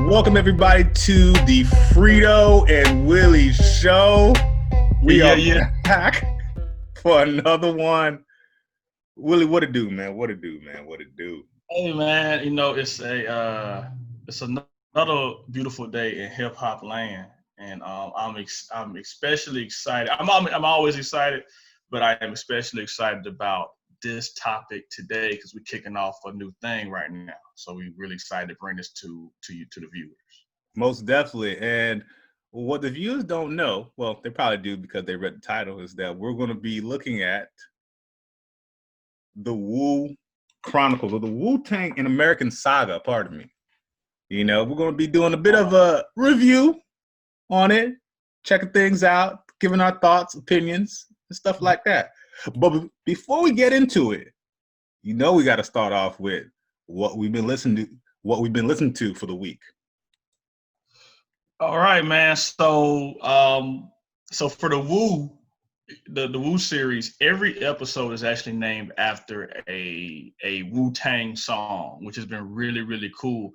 Welcome everybody to the Frito and Willie show. We are back for another one. Willie, what it do, man? What it do? Hey man, it's another beautiful day in hip hop land, and I'm especially excited. I'm always excited, but I am especially excited about this topic today because we're kicking off a new thing right now. So we're really excited to bring this to the viewers. Most definitely. And what the viewers don't know, well, they probably do because they read the title, is that we're going to be looking at the Wu Chronicles or the Wu-Tang An American Saga, pardon me. You know, we're going to be doing a bit of a review on it, checking things out, giving our thoughts, opinions, and stuff like that. But before we get into it, you know we got to start off with what we've been listening to for the week. All right, man. So for the Wu series, every episode is actually named after a Wu-Tang song, which has been really, really cool.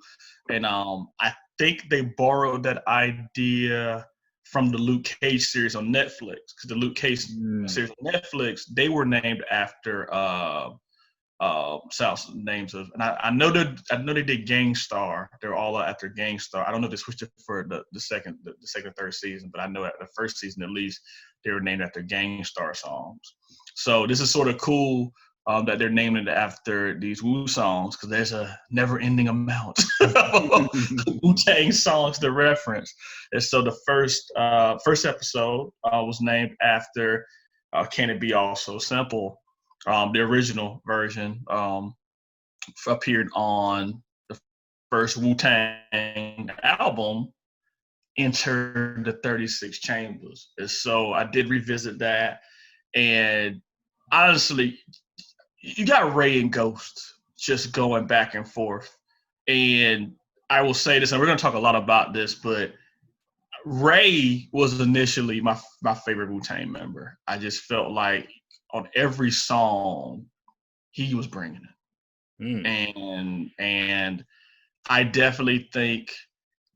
And I think they borrowed that idea from the Luke Cage series on Netflix, because the Luke Cage series on Netflix, they were named after South's names of, and I know they did Gangstar. They're all after Gangstar. I don't know if they switched it for the second third season, but I know at the first season at least they were named after Gangstar songs. So this is sort of cool that they're naming it after these Wu songs, because there's a never-ending amount of Wu-Tang songs to reference. And so the first episode was named after "Can It Be All So Simple." The original version appeared on the first Wu-Tang album, Enter the 36 Chambers. And so I did revisit that, and honestly, you got Ray and Ghost just going back and forth. And I will say this, and we're going to talk a lot about this, but Ray was initially my favorite Wu-Tang member. I just felt like on every song, he was bringing it. And I definitely think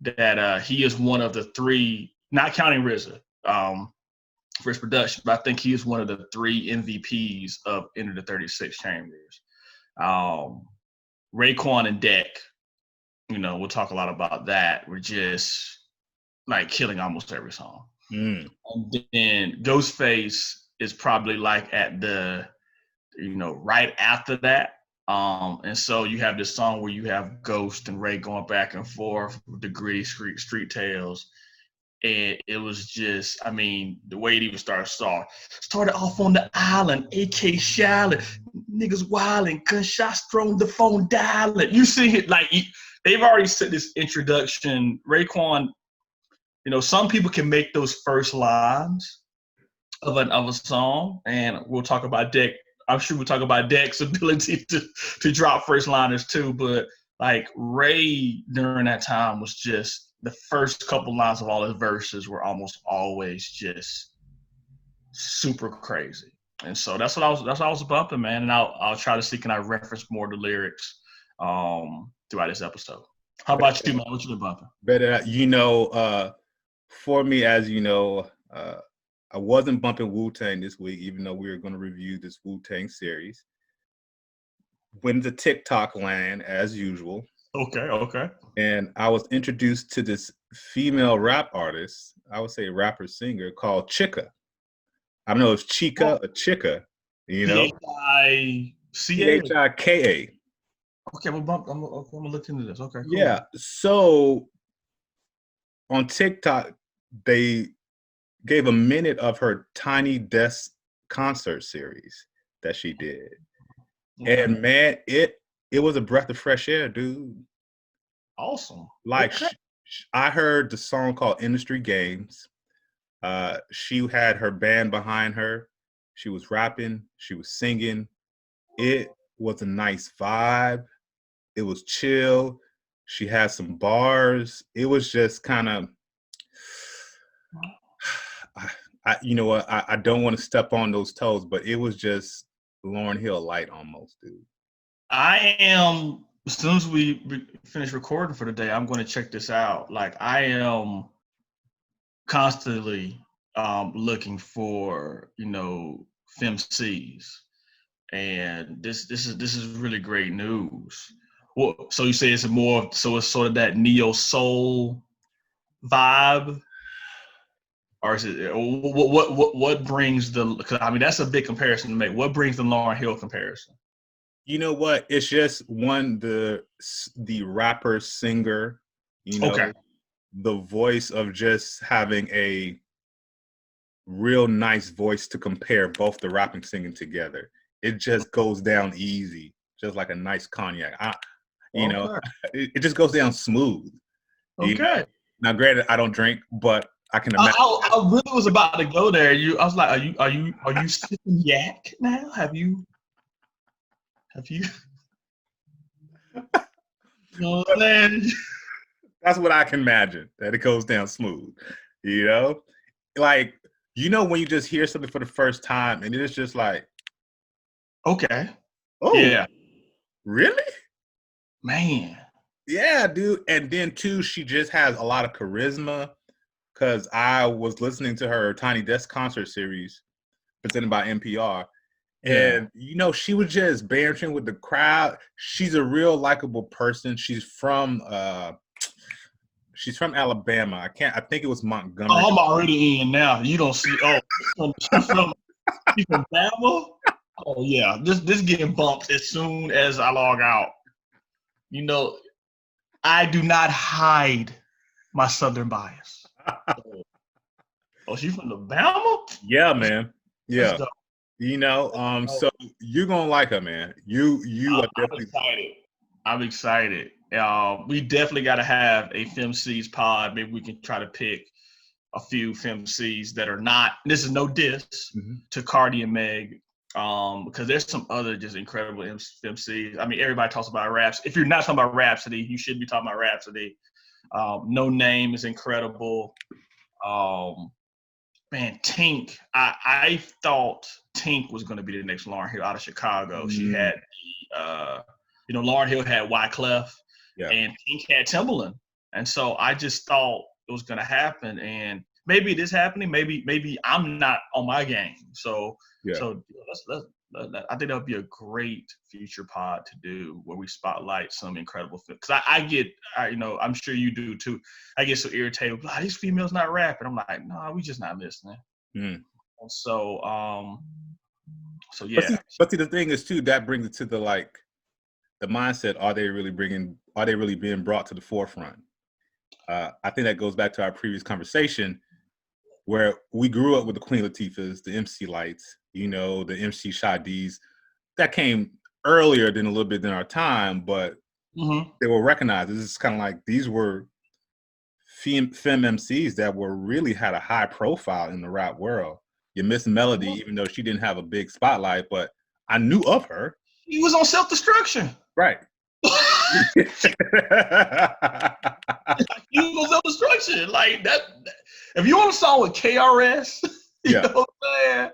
that he is one of the three, not counting RZA for his production, but I think he is one of the three MVPs of Enter the 36 Chambers. Raekwon and Deck, we'll talk a lot about that. We're just like killing almost every song. And then Ghostface is probably like at the, right after that. And so you have this song where you have Ghost and Ray going back and forth with the gritty street tales. And it was just, the way it even started off on the island, AK Shallon, niggas wildin', gunshots thrown, the phone dialing. You see it, like, they've already said this introduction. Raekwon, some people can make those first lines of a song, and we'll talk about Deck. I'm sure we'll talk about Deck's ability to drop first liners too, but like Ray during that time was just, the first couple lines of all his verses were almost always just super crazy. And so that's what I was bumping, man. And I'll try to see, can I reference more of the lyrics throughout this episode. How about you, man? What you been bumping? Better, for me, as you know, I wasn't bumping Wu-Tang this week, even though we were going to review this Wu-Tang series. Went to TikTok land, as usual. Okay. And I was introduced to this female rap artist, I would say rapper singer, called Chika. I don't know if Chika or Chika, Chika. Chika. Okay, I'm gonna look into this. Okay, cool. Yeah, so on TikTok, they gave a minute of her Tiny Desk concert series that she did. Okay. And man, it was a breath of fresh air, dude. Awesome. Like, okay. I heard the song called Industry Games. She had her band behind her. She was rapping. She was singing. It was a nice vibe. It was chill. She had some bars. It was just kind of, I don't want to step on those toes, but it was just Lauryn Hill light almost, dude. I am as soon as we finish recording for the day, I'm going to check this out. Like I am constantly looking for FemCs, and this is really great news. Well, so you say it's sort of that neo soul vibe, or is it what brings the? Cause, I mean, that's a big comparison to make. What brings the Lauryn Hill comparison? You know what? It's just the rapper singer, Okay. the voice of just having a real nice voice to compare both the rap and singing together. It just goes down easy, just like a nice cognac. Okay. It just goes down smooth. You know? Okay. Now, granted, I don't drink, but I can I, imagine. I really was about to go there. I was like, are you sipping yak now? Have you? You know what I'm saying? That's what I can imagine, that it goes down smooth. You know, like when you just hear something for the first time, and it's just like, Okay. oh, Yeah. really? Man. Yeah, dude. And then too, she just has a lot of charisma. Because I was listening to her Tiny Desk concert series presented by NPR, Yeah. and she was just bantering with the crowd. She's a real likable person. She's from Alabama. I think it was Montgomery. Oh, I'm already in now. You don't see. Oh, she's from Bama. Oh yeah. This getting bumped as soon as I log out. You know, I do not hide my Southern bias. Oh, she's from Alabama? Yeah, man. Let's Yeah. go. So you're gonna like her, man. You are I'm definitely. excited. I'm excited. We definitely got to have a FemCs pod. Maybe we can try to pick a few FemCs that are not. This is no diss to Cardi and Meg, because there's some other just incredible FemCs. I mean, everybody talks about Raps. If you're not talking about Rhapsody, you should be talking about Rhapsody. No Name is incredible. Man, Tink. I thought Tink was going to be the next Lauryn Hill out of Chicago. She had, Lauryn Hill had Wyclef, Yeah. and Tink had Timbaland, and so I just thought it was going to happen. And maybe it is happening. Maybe I'm not on my game. So let's I think that would be a great future pod to do where we spotlight some incredible films. Because I'm sure you do too. I get so irritated. These females not rapping. I'm like, no, we just not listening. And so yeah. But see, the thing is too, that brings it to the mindset. Are they really being brought to the forefront? I think that goes back to our previous conversation where we grew up with the Queen Latifahs, the MC Lights, the MC Shadis. That came earlier than a little bit than our time, but they were recognized. This is kind of like these were femme MCs that really had a high profile in the rap world. You Miss Melody, even though she didn't have a big spotlight, but I knew of her. He was on Self-Destruction. Right. He was on Self-Destruction. Like that. If you want a song with KRS, you know what I'm saying?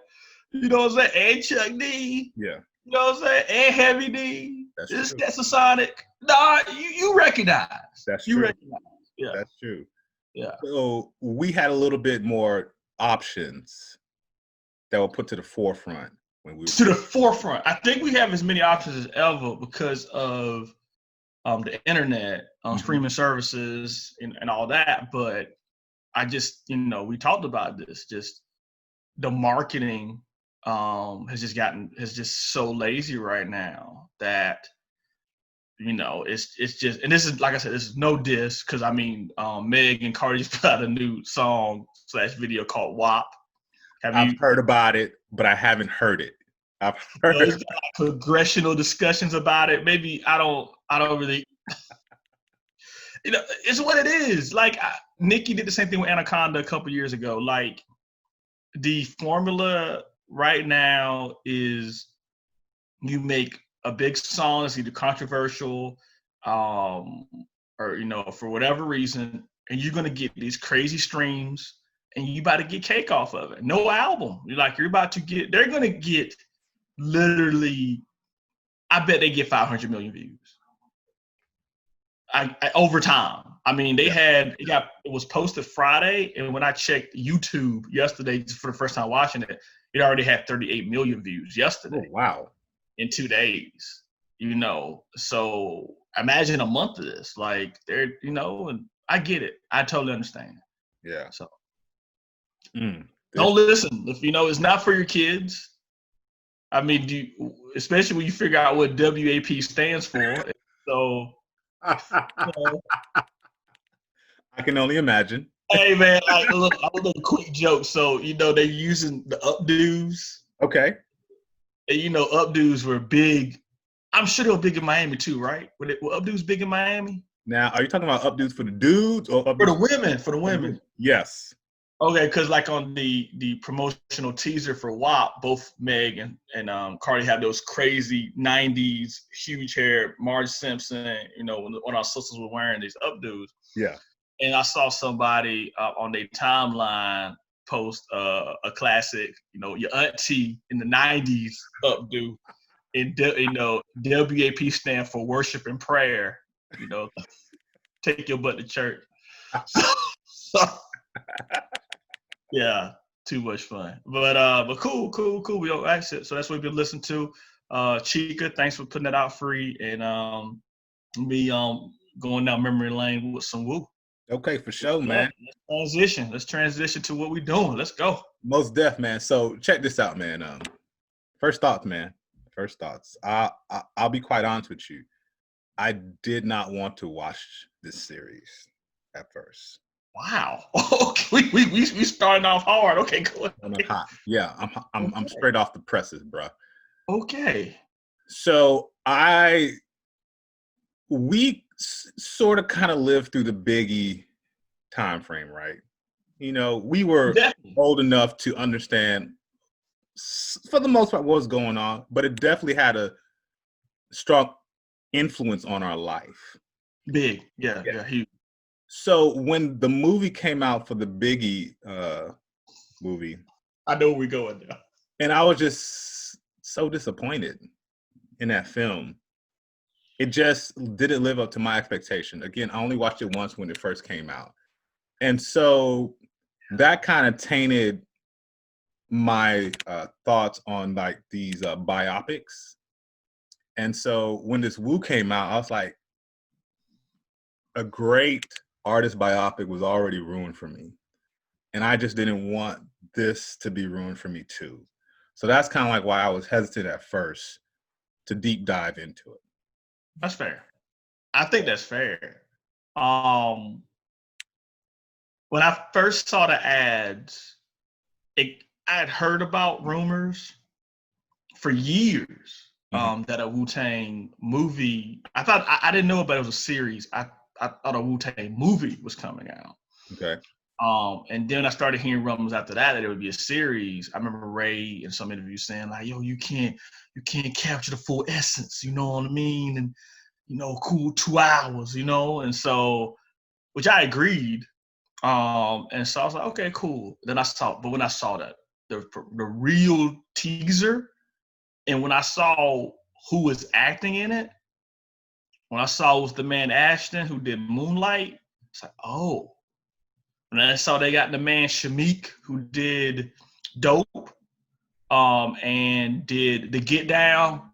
You know what I'm saying? And Chuck D. Yeah. You know what I'm saying? And Heavy D. That's a Sonic. Nah, you recognize. That's you true. Recognize. Yeah. That's true. Yeah. So we had a little bit more options that were put to the forefront when we were to the forefront. I think we have as many options as ever because of the internet, streaming services, and all that. But I just, we talked about this. Just the marketing has just so lazy right now that it's just, and this is, like I said, this is no diss because I mean Meg and Cardi just put out a new song / video called WAP. I've heard about it, but I haven't heard it. I've heard there's got congressional discussions about it. Maybe I don't really. It's what it is. Like Nicki did the same thing with Anaconda a couple years ago. Like the formula right now is you make a big song that's either controversial, or for whatever reason, and you're gonna get these crazy streams, and you about to get cake off of it. No album. They're gonna get literally. I bet they get 500 million views. over time. I mean, it was posted Friday, and when I checked YouTube yesterday for the first time watching it, it already had 38 million views yesterday. Oh, wow. In 2 days, so imagine a month of this, like they're, and I get it. I totally understand. Yeah. So don't listen if it's not for your kids. I mean, especially when you figure out what WAP stands for. So, I can only imagine. Hey man, a little quick joke. So they're using the updos. Okay. And updos were big. I'm sure they were big in Miami too, right? Were updos big in Miami? Now, are you talking about updos for the dudes or for the women? For the women. Yes. Okay, because like on the promotional teaser for WAP, both Meg and Cardi have those crazy '90s huge hair. Marge Simpson, when our sisters were wearing these updos. Yeah. And I saw somebody on their timeline post a classic, your auntie in the '90s updo, and WAP stand for worship and prayer. Take your butt to church. So, yeah, too much fun. But cool. We don't exit. So that's what we've been listening to. Chika, thanks for putting that out free, and me going down memory lane with some Wu. Okay, for sure, man. Let's transition to what we're doing. Let's go. Most def, man. So check this out, man. First thoughts, man. First thoughts. I'll be quite honest with you. I did not want to watch this series at first. Wow. Okay, we starting off hard. Okay, go ahead. I'm hot. Yeah, I'm straight off the presses, bro. Okay. So we sort of kind of lived through the Biggie time frame, right? We were old enough to understand, for the most part, what was going on, but it definitely had a strong influence on our life. Big, yeah, huge. So when the movie came out for the Biggie movie, I know where we're going now. And I was just so disappointed in that film. It just didn't live up to my expectation. Again, I only watched it once when it first came out. And so that kind of tainted my thoughts on like these biopics. And so when this Wu came out, I was like, a great artist biopic was already ruined for me. And I just didn't want this to be ruined for me too. So that's kind of like why I was hesitant at first to deep dive into it. That's fair. I think that's fair. When I first saw the ads, I had heard about rumors for years that a Wu-Tang movie. I didn't know about it was a series. I thought a Wu-Tang movie was coming out. Okay. And then I started hearing rumors after that it would be a series. I remember Ray in some interviews saying like, "Yo, you can't capture the full essence, you know what I mean? And cool 2 hours, And so, which I agreed. And so I was like, okay, cool. Then when I saw that the real teaser, and when I saw who was acting in it, when I saw it was the man Ashton who did Moonlight, it's like, oh. And then I saw they got the man Shameik who did Dope, and did The Get Down,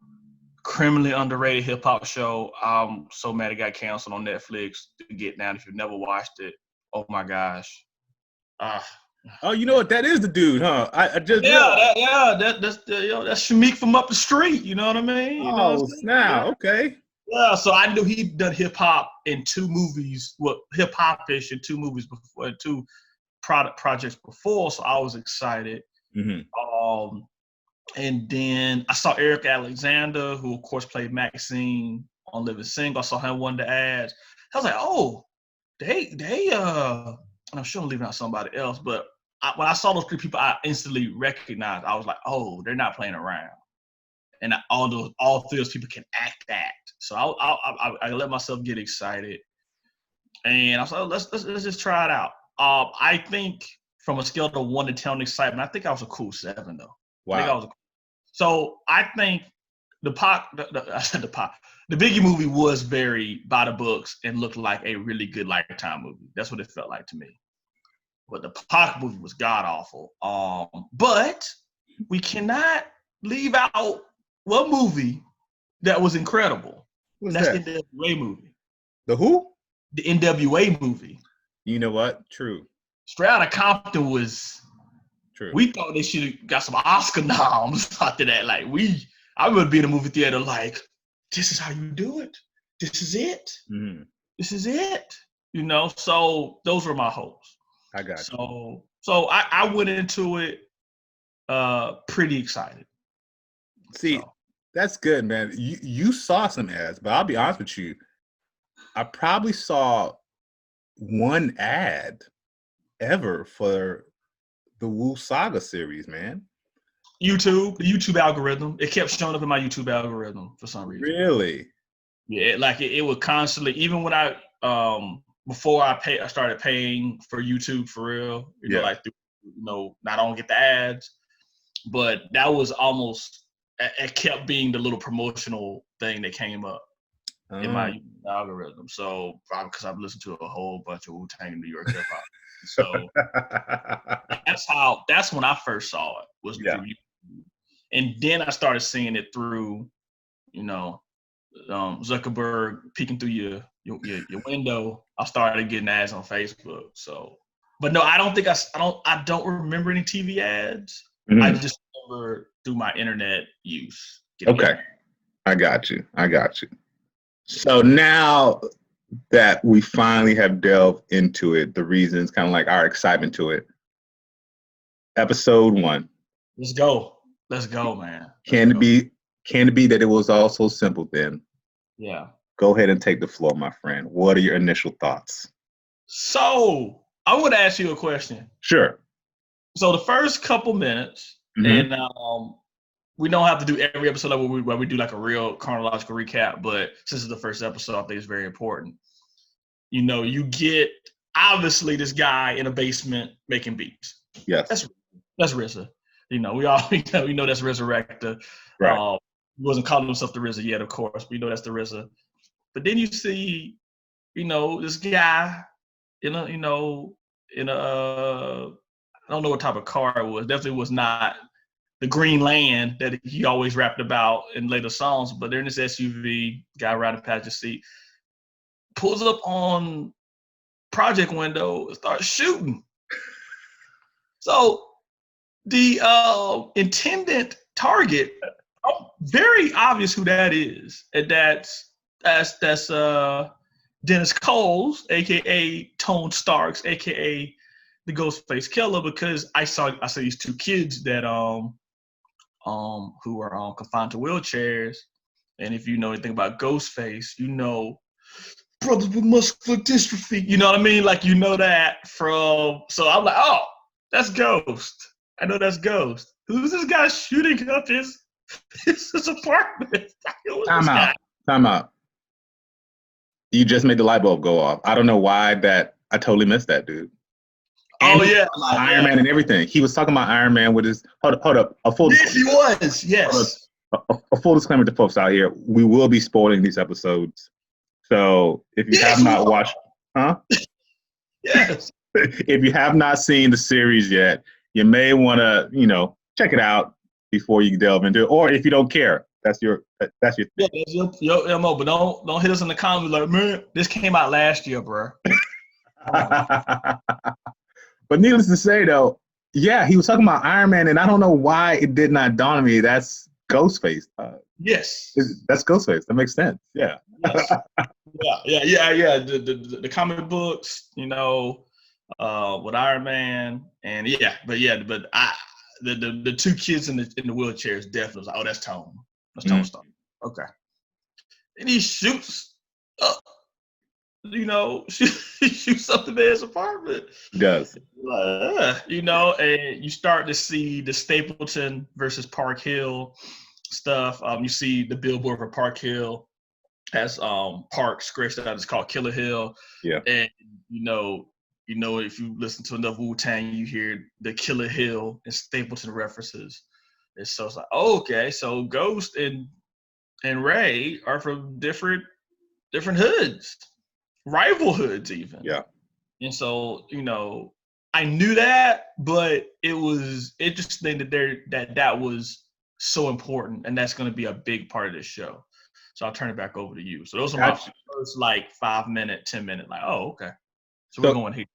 criminally underrated hip hop show. I'm so mad it got canceled on Netflix. The Get Down, if you've never watched it, oh my gosh. Oh, you know what? That is the dude, huh? I just that's Shameik from up the street. You know what I mean? Snap. Okay. Yeah, so I knew he'd done hip hop in 2 movies, hip hop-ish in 2 movies before, 2 projects before. So I was excited. Mm-hmm. And then I saw Eric Alexander, who of course played Maxine on Living Single. I saw him one of the ads. I was like, oh, they and I'm sure I'm leaving out somebody else, but when I saw those 3 people, I instantly recognized. I was like, oh, they're not playing around. And all 3 of those people can act. So I let myself get excited, and I was like, let's just try it out. I think from a scale of 1 to 10 excitement, I think I was a cool 7 though. Wow. So I think I said the Pac. The Biggie movie was very by the books and looked like a really good Lifetime movie. That's what it felt like to me. But the Pac movie was god awful. But we cannot leave out one movie that was incredible. What's That's that? the NWA movie. The who? The NWA movie. You know what? True. Straight Outta Compton was. True. We thought they should have got some Oscar noms after that. Like I remember being in a movie theater like, this is how you do it. This is it. Mm-hmm. This is it. You know. So those were my hopes. I got you. So I went into it pretty excited. See, that's good, man. You saw some ads, but I'll be honest with you. I probably saw one ad ever for the Wu Saga series, man. The YouTube algorithm. It kept showing up in my YouTube algorithm for some reason. Really? Yeah, it would constantly, even when I before I started paying for YouTube for real. You know, like I don't get the ads, but that was almost. It kept being the little promotional thing that came up in my algorithm. So probably because I've listened to a whole bunch of Wu-Tang New York hip hop. So that's when I first saw it was through YouTube. And then I started seeing it through, Zuckerberg peeking through your window. I started getting ads on Facebook. So, but no, I don't remember any TV ads. Mm-hmm. I just remember through my internet use. Okay. I got you. So now that we finally have delved into it, the reasons, kind of like our excitement to it. Episode 1. Let's go, man. Can it be that it was all so simple then? Yeah. Go ahead and take the floor, my friend. What are your initial thoughts? So I want to ask you a question. Sure. So the first couple minutes, mm-hmm. and we don't have to do every episode where we do like a real chronological recap, but since it's the first episode, I think it's very important. You get obviously this guy in a basement making beats. Yes. That's RZA. We know that's Resurrector. Right. He wasn't calling himself the RZA yet, of course, but that's the RZA. But then you see, this guy in a I don't know what type of car it was. Definitely was not the Green Land that he always rapped about in later songs, but they're in this SUV, guy riding passenger seat, pulls up on project window and starts shooting. So the intended target, very obvious who that is, and that's Dennis Coles, aka Tone Starks, aka the Ghostface Killer, because I saw these two kids that who are confined to wheelchairs, and if you know anything about Ghostface, brothers with muscular dystrophy, you know what I mean? Like that from. So I'm like, oh, that's Ghost. I know that's Ghost. Who's this guy shooting up his apartment? Time out. You just made the light bulb go off. I don't know why I totally missed that, dude. And Iron Man and everything. He was talking about Iron Man with his hold up. Yes, he was. Yes. A full disclaimer to folks out here: we will be spoiling these episodes. So if you have not watched, Yes. If you have not seen the series yet, you may want to check it out before you delve into it, or if you don't care, that's your thing. Yeah, that's your MO. But don't hit us in the comments like, man, this came out last year, bro. But needless to say, though, he was talking about Iron Man, and I don't know why it did not dawn on me. That's Ghostface. Yes. That's Ghostface. That makes sense. Yeah. Yes. Yeah. The comic books, with Iron Man, and but the two kids in the wheelchairs definitely was like, oh, that's Tone. That's Tone Stark. Okay. And he shoots up. He shoots up the man's apartment. He does. And you start to see the Stapleton versus Park Hill stuff. You see the billboard for Park Hill has Park scratched out. It's called Killer Hill. Yeah. And if you listen to enough Wu-Tang, you hear the Killer Hill and Stapleton references. And so it's like, okay, so Ghost and and Ray are from different hoods, rival hoods even. Yeah. And so, I knew that, but it was interesting that was so important, and that's going to be a big part of this show. So I'll turn it back over to you. So those are my first 5 minute, 10 minute, oh, okay. So we're going here.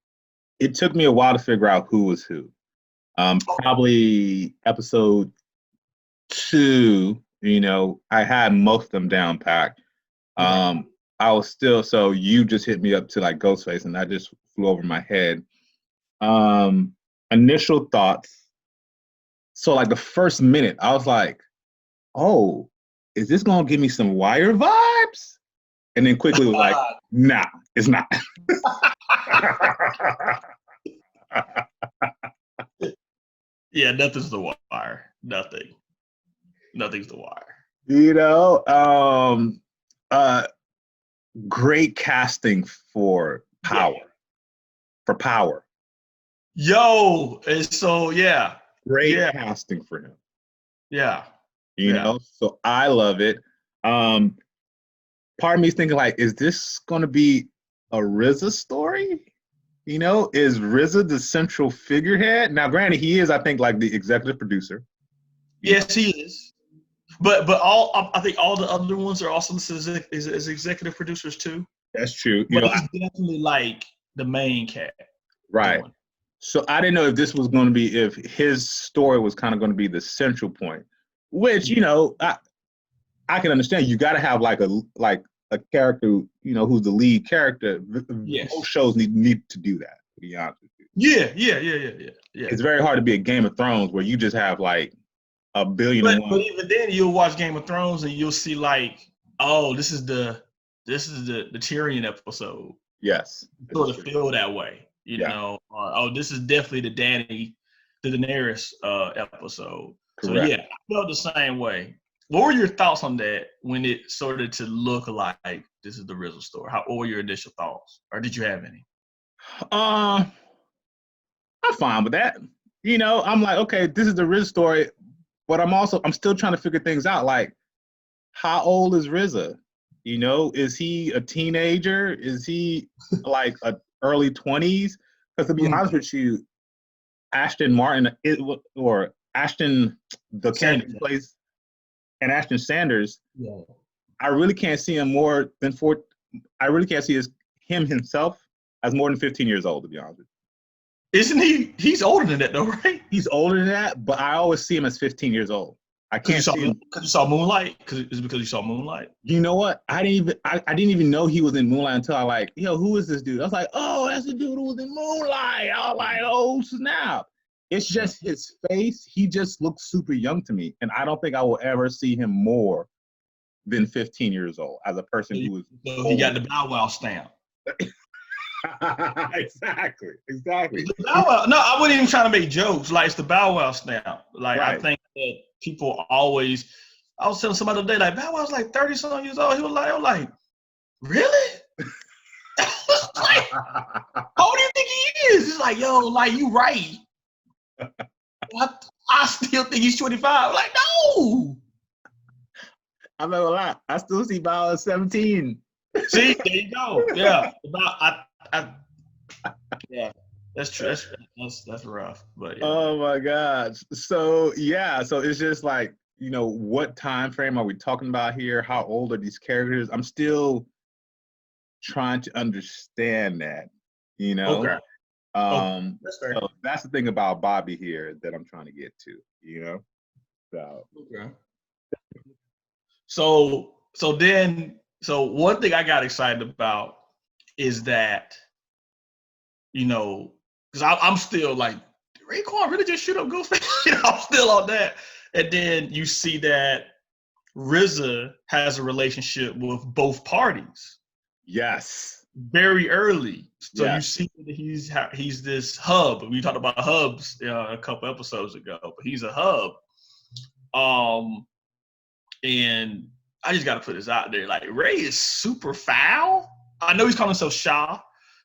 It took me a while to figure out who was who. Probably episode 2, I had most of them down packed. I was still, so you just hit me up to Ghostface, and that just flew over my head. Initial thoughts. So the first minute, I was like, oh, is this going to give me some Wire vibes? And then quickly was like, nah, it's not. Yeah, nothing's the Wire. Nothing's the Wire. Great casting for Power. Yeah. For Power. Yo, and so great casting for him. Yeah. So I love it. Part of me is thinking is this going to be a RZA story? Is RZA the central figurehead? Now, granted, he is, I think, the executive producer. Yes, he is. But I think all the other ones are also listed as executive producers too. That's true. But he's definitely the main cat. Right. So I didn't know if this was going to be, if his story was kind of going to be the central point, which, I can understand. You got to have a character, who's the lead character. Yes. Most shows need to do that, to be honest with you. Yeah. It's very hard to be a Game of Thrones where you just have a billion. But even then, you'll watch Game of Thrones and you'll see oh, this is the Tyrion episode. Yes. Sort of feel that way, know. Or, oh, this is definitely the Daenerys episode. Correct. So yeah, I felt the same way. What were your thoughts on that when it started to look like this is the RZA story? What were your initial thoughts, or did you have any? I'm fine with that. I'm okay, this is the RZA story, but I'm still trying to figure things out. How old is RZA? Is he a teenager? Is he a early 20s? Because to be honest with you, Ashton Martin or Ashton, the character he plays, and Ashton Sanders, I really can't see him more than I really can't see him himself as more than 15 years old, to be honest with you. Isn't he? He's older than that, though, right? He's older than that, but I always see him as 15 years old. I can't see him. Because you saw Moonlight? Is it because you saw Moonlight? You know what? I didn't even know he was in Moonlight until I who is this dude? I was like, oh, that's the dude who was in Moonlight. I was like, oh, snap. It's just his face. He just looks super young to me. And I don't think I will ever see him more than 15 years old as a person who is. So he got the Bow Wow stamp. Exactly. Bow Wow, no, I wasn't even trying to make jokes. It's the Bow Wow stamp. Right. I think that people always. I was telling somebody the other day, Bow Wow's 30-something years old. He was like, really? How old do you think he is? It's yo, you right. I still think he's 25. No. I'm not gonna lie. I still see Bow as 17. See, there you go. Yeah. Yeah. That's true. That's rough. But yeah. Oh my gosh. So it's just what time frame are we talking about here? How old are these characters? I'm still trying to understand that. Okay. That's fair. So that's the thing about Bobby here that I'm trying to get to. So. Okay. So one thing I got excited about is that, because I'm still Raekwon really just shoot up Ghostface. I'm still on that. And then you see that RZA has a relationship with both parties. Yes. Very early. So you see that he's this hub. We talked about hubs a couple episodes ago, but he's a hub. And I just got to put this out there. Ray is super foul. I know he's calling himself Shaw,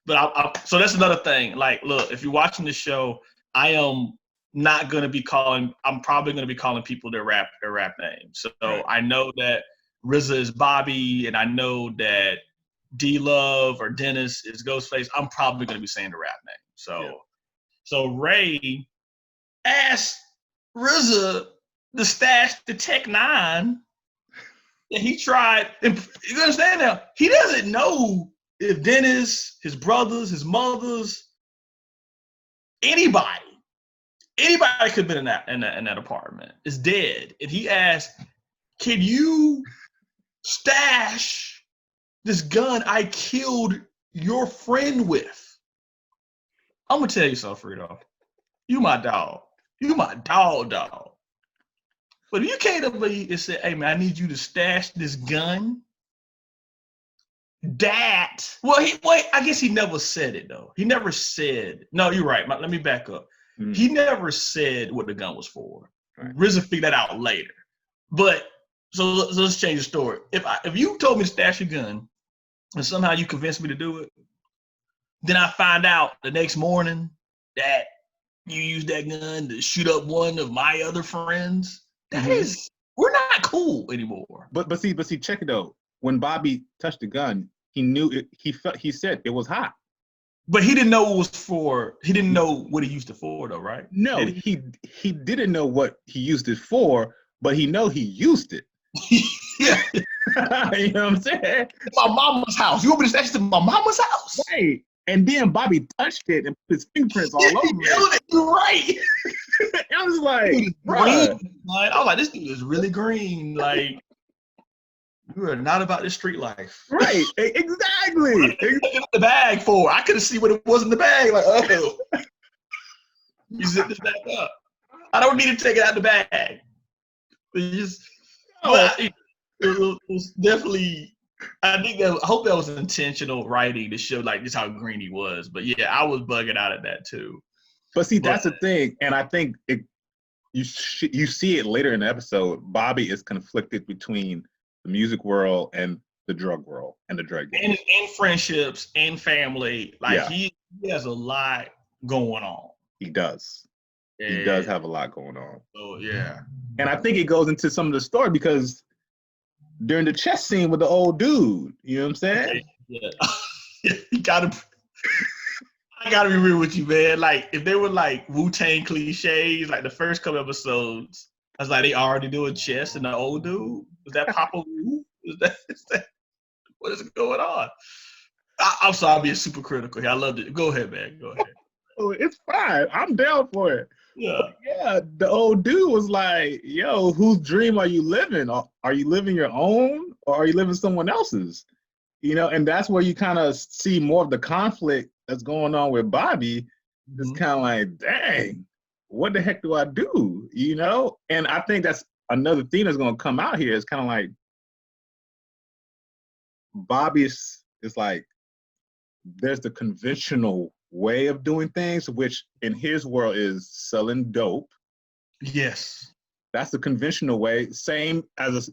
but so that's another thing. Look, if you're watching the show, I am not going to be calling. I'm probably going to be calling people their rap names. So I know that RZA is Bobby, and I know that D-Love or Dennis is Ghostface, I'm probably going to be saying the rap name. So Ray asked RZA to stash the Tech 9 that he tried. And you understand now, he doesn't know if Dennis, his brothers, his mothers, anybody could have been in that apartment is dead. And he asked, can you stash this gun I killed your friend with? I'm gonna tell you something, Frito. You my dog. You my dog. But if you came to me and said, hey man, I need you to stash this gun, I guess he never said it though. He never said, no, you're right. Let me back up. Mm-hmm. He never said what the gun was for. Right. RZA figured that out later. But so let's change the story. If you told me to stash a gun and somehow you convinced me to do it, then I find out the next morning that you used that gun to shoot up one of my other friends. We're not cool anymore. But see, check it though. When Bobby touched the gun, he knew it. He said it was hot. But he didn't know it was for. He didn't know what he used it for, though, right? No, he didn't know what he used it for, but he know he used it. Yeah, you know what I'm saying? My mama's house. You want me to stash it to my mama's house? Right. And then Bobby touched it and put his fingerprints all over it. You're right. I was like, green. I was like, this dude is really green. Like, you are not about this street life. Right. Exactly. The bag for. I couldn't see what it was in the bag. Like, oh, you zip this back up. I don't need to take it out the bag. It was definitely. I hope that was intentional writing to show like just how green he was. But yeah, I was bugging out at that too. But see, that's the thing, and I think you see it later in the episode. Bobby is conflicted between the music world and the drug world and the drug game. And friendships and family. Like he has a lot going on. He does. He does have a lot going on. Oh yeah. And I think it goes into some of the story because during the chess scene with the old dude, you know what I'm saying? Yeah. I gotta be real with you, man. Like, if they were like Wu-Tang cliches, like the first couple episodes, I was like, they already doing chess and the old dude? Is that Papa Wu? Is that what is going on? I'm sorry, I'm being super critical here. I loved it. Go ahead, man. Go ahead. Oh, it's fine. I'm down for it. Yeah. Yeah, the old dude was like, yo, whose dream are you living? Are you living your own or are you living someone else's? You know, and that's where you kind of see more of the conflict that's going on with Bobby. Mm-hmm. It's kind of like, dang, what the heck do I do? You know? And I think that's another thing that's going to come out here. It's kind of like Bobby's is like, there's the conventional way of doing things, which in his world is selling dope. Yes. That's the conventional way. Same as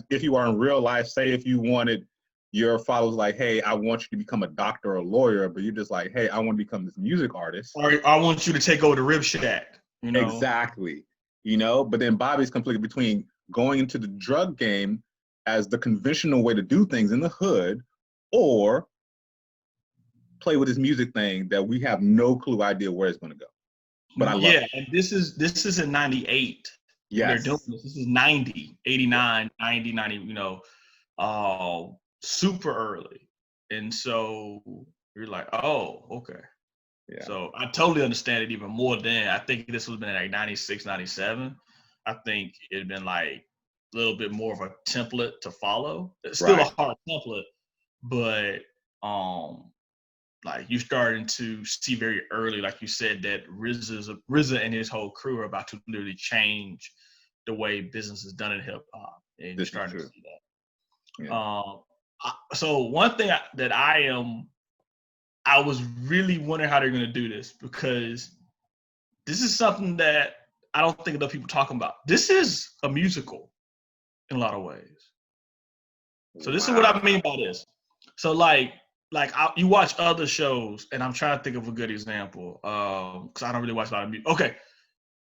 if you are in real life, say if you wanted your father's like, hey, I want you to become a doctor or a lawyer, but you're just like, hey, I want to become this music artist. Or I want you to take over the Rib Shack. You know? Exactly. You know, but then Bobby's conflicted between going into the drug game as the conventional way to do things in the hood or play with this music thing that we have no idea where it's going to go. But I love it. And this is in 98. Yes. They're doing this. This is 90, 89, 90, 90, you know, super early. And so you're like, oh, okay. Yeah. So I totally understand it even more then. I think this would have been like 96, 97. I think it'd been like a little bit more of a template to follow. It's still a hard template, but like you're starting to see very early, like you said, that RZA and his whole crew are about to literally change the way business is done in hip hop, and you're starting to see that. Yeah. So one thing that I was really wondering how they're going to do this, because this is something that I don't think enough people talking about. This is a musical in a lot of ways. So this is what I mean by this. So you watch other shows, and I'm trying to think of a good example because I don't really watch a lot of music. Okay,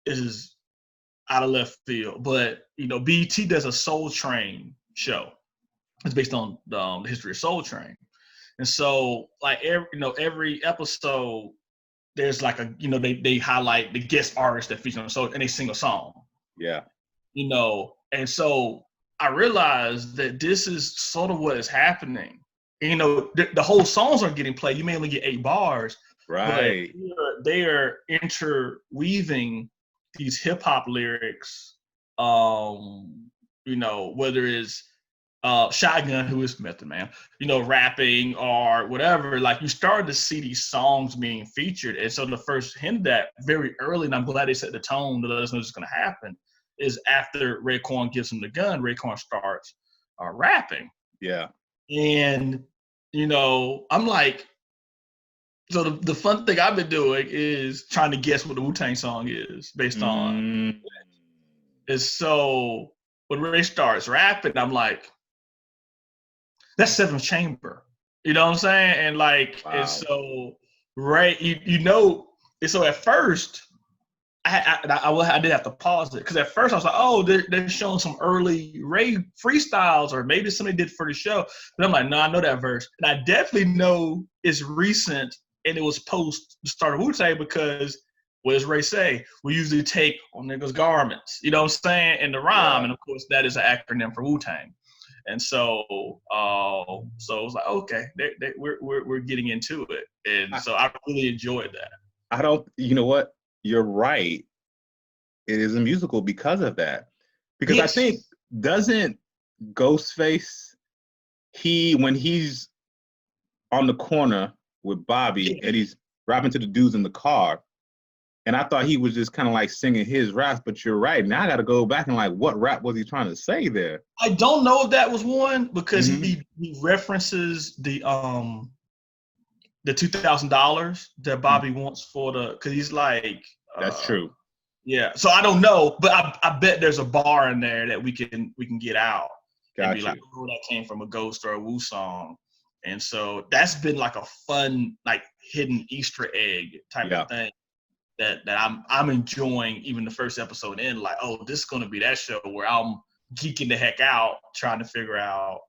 this is out of left field, but you know, BET does a Soul Train show. It's based on the history of Soul Train. And so like every episode there's like they highlight the guest artists that feature on Soul and they sing a song. Yeah. And so I realized that this is sort of what is happening. And, the whole songs aren't getting played. You may only get 8 bars. Right. But they are interweaving these hip hop lyrics, whether it's Shotgun, who is Method Man, rapping or whatever, like you started to see these songs being featured. And so the first hint that very early, and I'm glad they set the tone to let us know it's going to happen, is after Raekwon gives him the gun, Raekwon starts rapping. Yeah. And, I'm like, so the fun thing I've been doing is trying to guess what the Wu-Tang song is based on. And so when Ray starts rapping, I'm like, that's Seventh Chamber. You know what I'm saying? And like, wow. And so Ray, and so at first, I did have to pause it because at first I was like, oh, they're showing some early Ray freestyles or maybe somebody did for the show. But I'm like, no, I know that verse. And I definitely know it's recent and it was post the start of Wu-Tang because what does Ray say? We usually take on niggas' garments, you know what I'm saying, in the rhyme. Yeah. And of course, that is an acronym for Wu-Tang. And so so it was like, okay, we're getting into it. And so I really enjoyed that. You know what? You're right. It is a musical because of that. Because yes. I think, doesn't Ghostface, when he's on the corner with Bobby and he's rapping to the dudes in the car, and I thought he was just kind of like singing his raps, but you're right. Now I got to go back and like, what rap was he trying to say there? I don't know if that was one because he references the $2,000 that Bobby wants for because he's like. That's true. Yeah. So I don't know, but I bet there's a bar in there that we can get out. And be like, oh, that came from a Ghost or a Wu song. And so that's been like a fun, like hidden Easter egg type of thing. That I'm enjoying even the first episode in, like, oh, this is gonna be that show where I'm geeking the heck out trying to figure out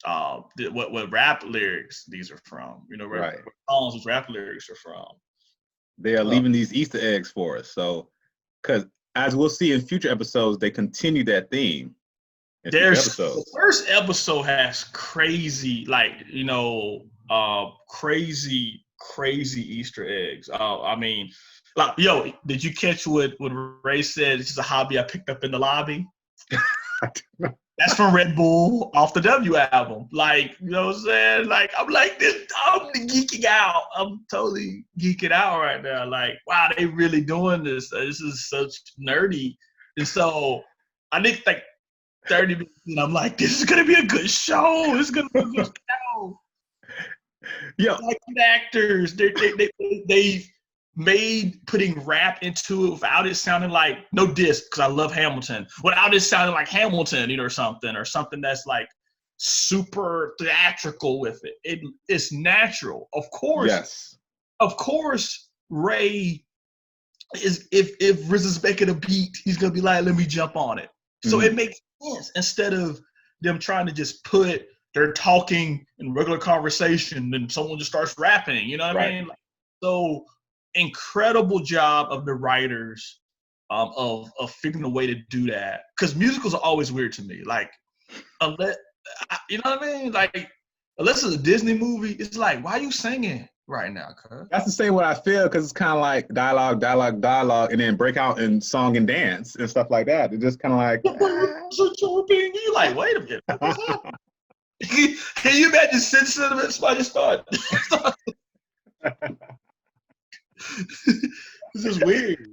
what rap lyrics these are from. What songs these rap lyrics are from. They are leaving these Easter eggs for us. So because as we'll see in future episodes, they continue that theme. The first episode has crazy, crazy Easter eggs. I mean, like, yo, did you catch what Ray said? It's just a hobby I picked up in the lobby. That's from Red Bull off the W album. Like, you know what I'm saying? Like, I'm like this. I'm geeking out. I'm totally geeking out right now. Like, wow, they really doing this. This is such nerdy. And so I think like 30 minutes, and I'm like, this is gonna be a good show. It's gonna be a good show. Yeah, like actors, they made putting rap into it without it sounding like no diss because I love Hamilton. Without it sounding like Hamilton, or something that's like super theatrical with it. It's natural, of course. Yes, of course. Ray is if Riz is making a beat, he's gonna be like, let me jump on it. So it makes sense instead of them trying to just put. They're talking in regular conversation, then someone just starts rapping. You know what I mean? Like, so incredible job of the writers of figuring a way to do that. Because musicals are always weird to me. Like, unless you know what I mean? Like, unless it's a Disney movie, it's like, why are you singing right now, cuz? That's the same what I feel because it's kind of like dialogue, and then break out in song and dance and stuff like that. It's just kind of like. You're like, wait a minute. What's happening? Can you imagine Sid Cinnamon? Somebody start. This is weird.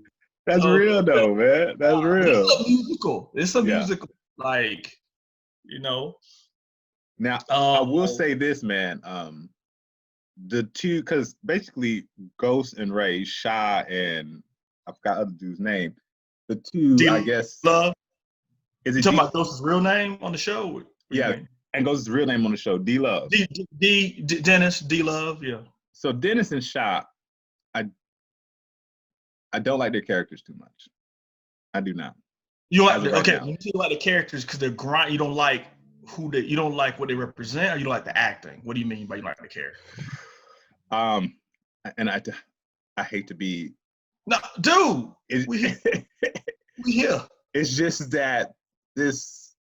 That's real though, man. That's real. It's a musical. It's a musical. Like, Now, I will say this, man. The two, because basically Ghost and Ray, Shy, and I forgot other dude's name. The two, I guess. Love. Is you talking about Ghost's real name on the show? Yeah. And Ghost's real name on the show, D-Love. Dennis, D-Love, yeah. So Dennis and Shy, I don't like their characters too much. I do not. You like as of right okay? now. You see like the characters because they're grind. You don't like you don't like what they represent, or you don't like the acting. What do you mean by you like the character? Um, and I hate to be. No, dude, It, we here. it's just that this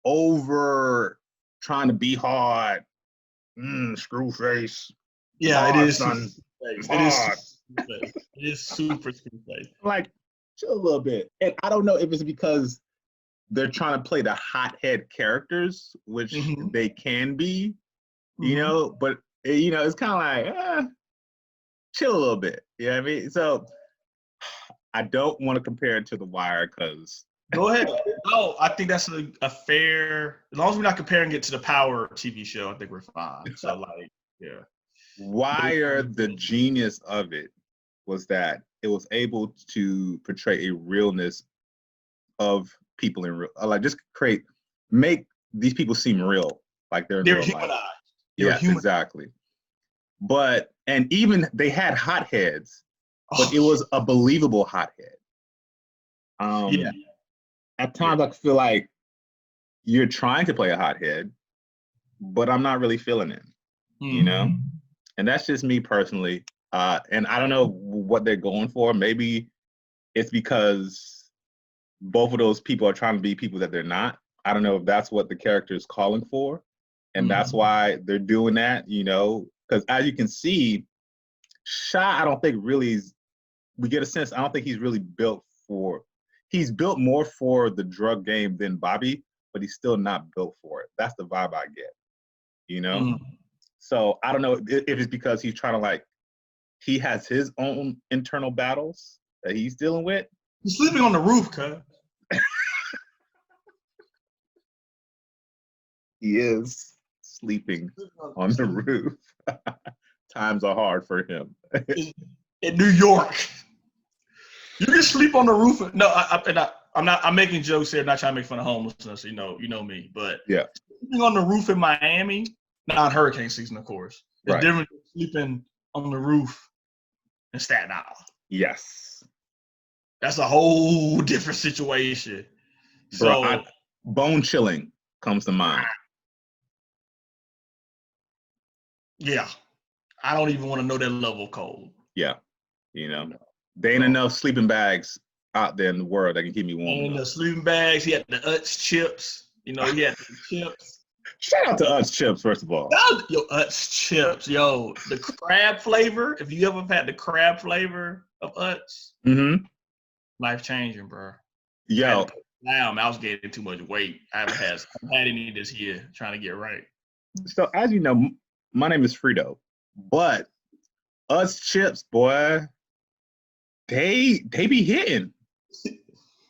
over trying to be hard, screw face. Yeah, it Hard, is. son. It is. Hard. It is super screwface. Like, chill a little bit. And I don't know if it's because they're trying to play the hothead characters, which they can be, you know, but you know, it's kind of like, chill a little bit. You know what I mean? So I don't want to compare it to The Wire because Go ahead. No, I think that's a fair. As long as we're not comparing it to the Power TV show, I think we're fine. So like, yeah. Wire, the genius of it was that it was able to portray a realness of people in real, like just make these people seem real, like they're humanized. Yes, exactly. But and even they had hotheads, but it was a believable hothead. Yeah. At times, I feel like you're trying to play a hothead, but I'm not really feeling it. You know, and that's just me personally. And I don't know what they're going for. Maybe it's because both of those people are trying to be people that they're not. I don't know if that's what the character is calling for, and that's why they're doing that. You know, because as you can see, Shy, I don't think really is, we get a sense. I don't think he's really built for. He's built more for the drug game than Bobby, but he's still not built for it. That's the vibe I get. You know. So I don't know if it's because he's trying to like, he has his own internal battles that he's dealing with. He's sleeping on the roof, cuz. He is sleeping on the roof. Times are hard for him. In New York. You can sleep on the roof. No, I'm not. I'm making jokes here. I'm not trying to make fun of homelessness. You know me. But yeah, sleeping on the roof in Miami, not hurricane season, of course. It's different than sleeping on the roof in Staten Island. Yes, that's a whole different situation. Bro, So bone chilling comes to mind. Yeah, I don't even want to know that level of cold. Yeah, you know, there ain't enough sleeping bags out there in the world that can keep me warm. And the sleeping bags, he had the Utz chips. You know, he had the chips. Shout out to Utz chips, first of all. Yo, Utz chips, yo, the crab flavor. If you ever had the crab flavor of Utz, life changing, bro. Yo, now I was getting too much weight. I haven't had any this year. Trying to get right. So as you know, my name is Frito, but Utz chips, boy, they be hitting,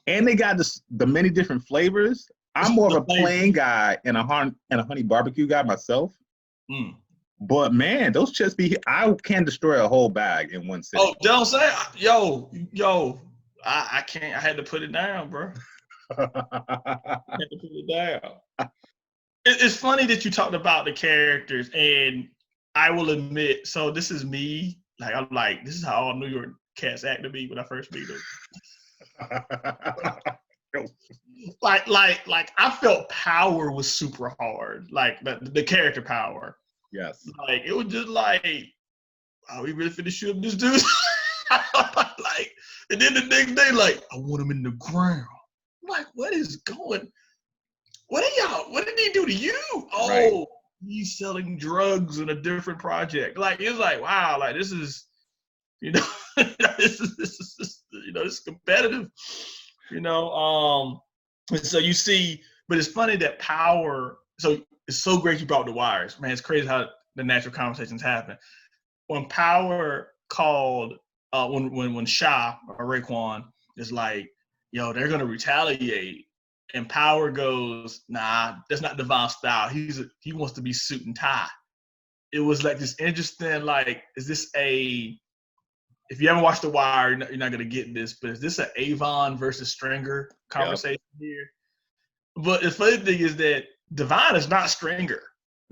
and they got the many different flavors. I'm more of a plain guy and a honey barbecue guy myself. But man, those chips I can destroy a whole bag in one sitting. Oh, don't say, yo, I can't. I had to put it down, bro. I had to put it down. It's funny that you talked about the characters, and I will admit, so this is me. Like I'm like, this is how all New York cats act to me when I first meet them. like I felt Power was super hard, like the character Power. Yes. Like it was just like, oh, we really finna shoot this dude. Like, and then the next day, like, I want him in the ground. I'm like, what is going? What did he do to you? Oh, right. He's selling drugs in a different project. Like it's like, wow, like this is, this is competitive. And so you see, but it's funny that Power. So it's so great you brought the wires, man. It's crazy how the natural conversations happen. When Power called, when Sha or Raekwon is like, yo, they're gonna retaliate, and Power goes, nah, that's not Devon's style. He wants to be suit and tie. It was like this interesting, like, is this if you haven't watched The Wire, you're not gonna get this, but is this an Avon versus Stringer conversation here? But the funny thing is that Devon is not Stringer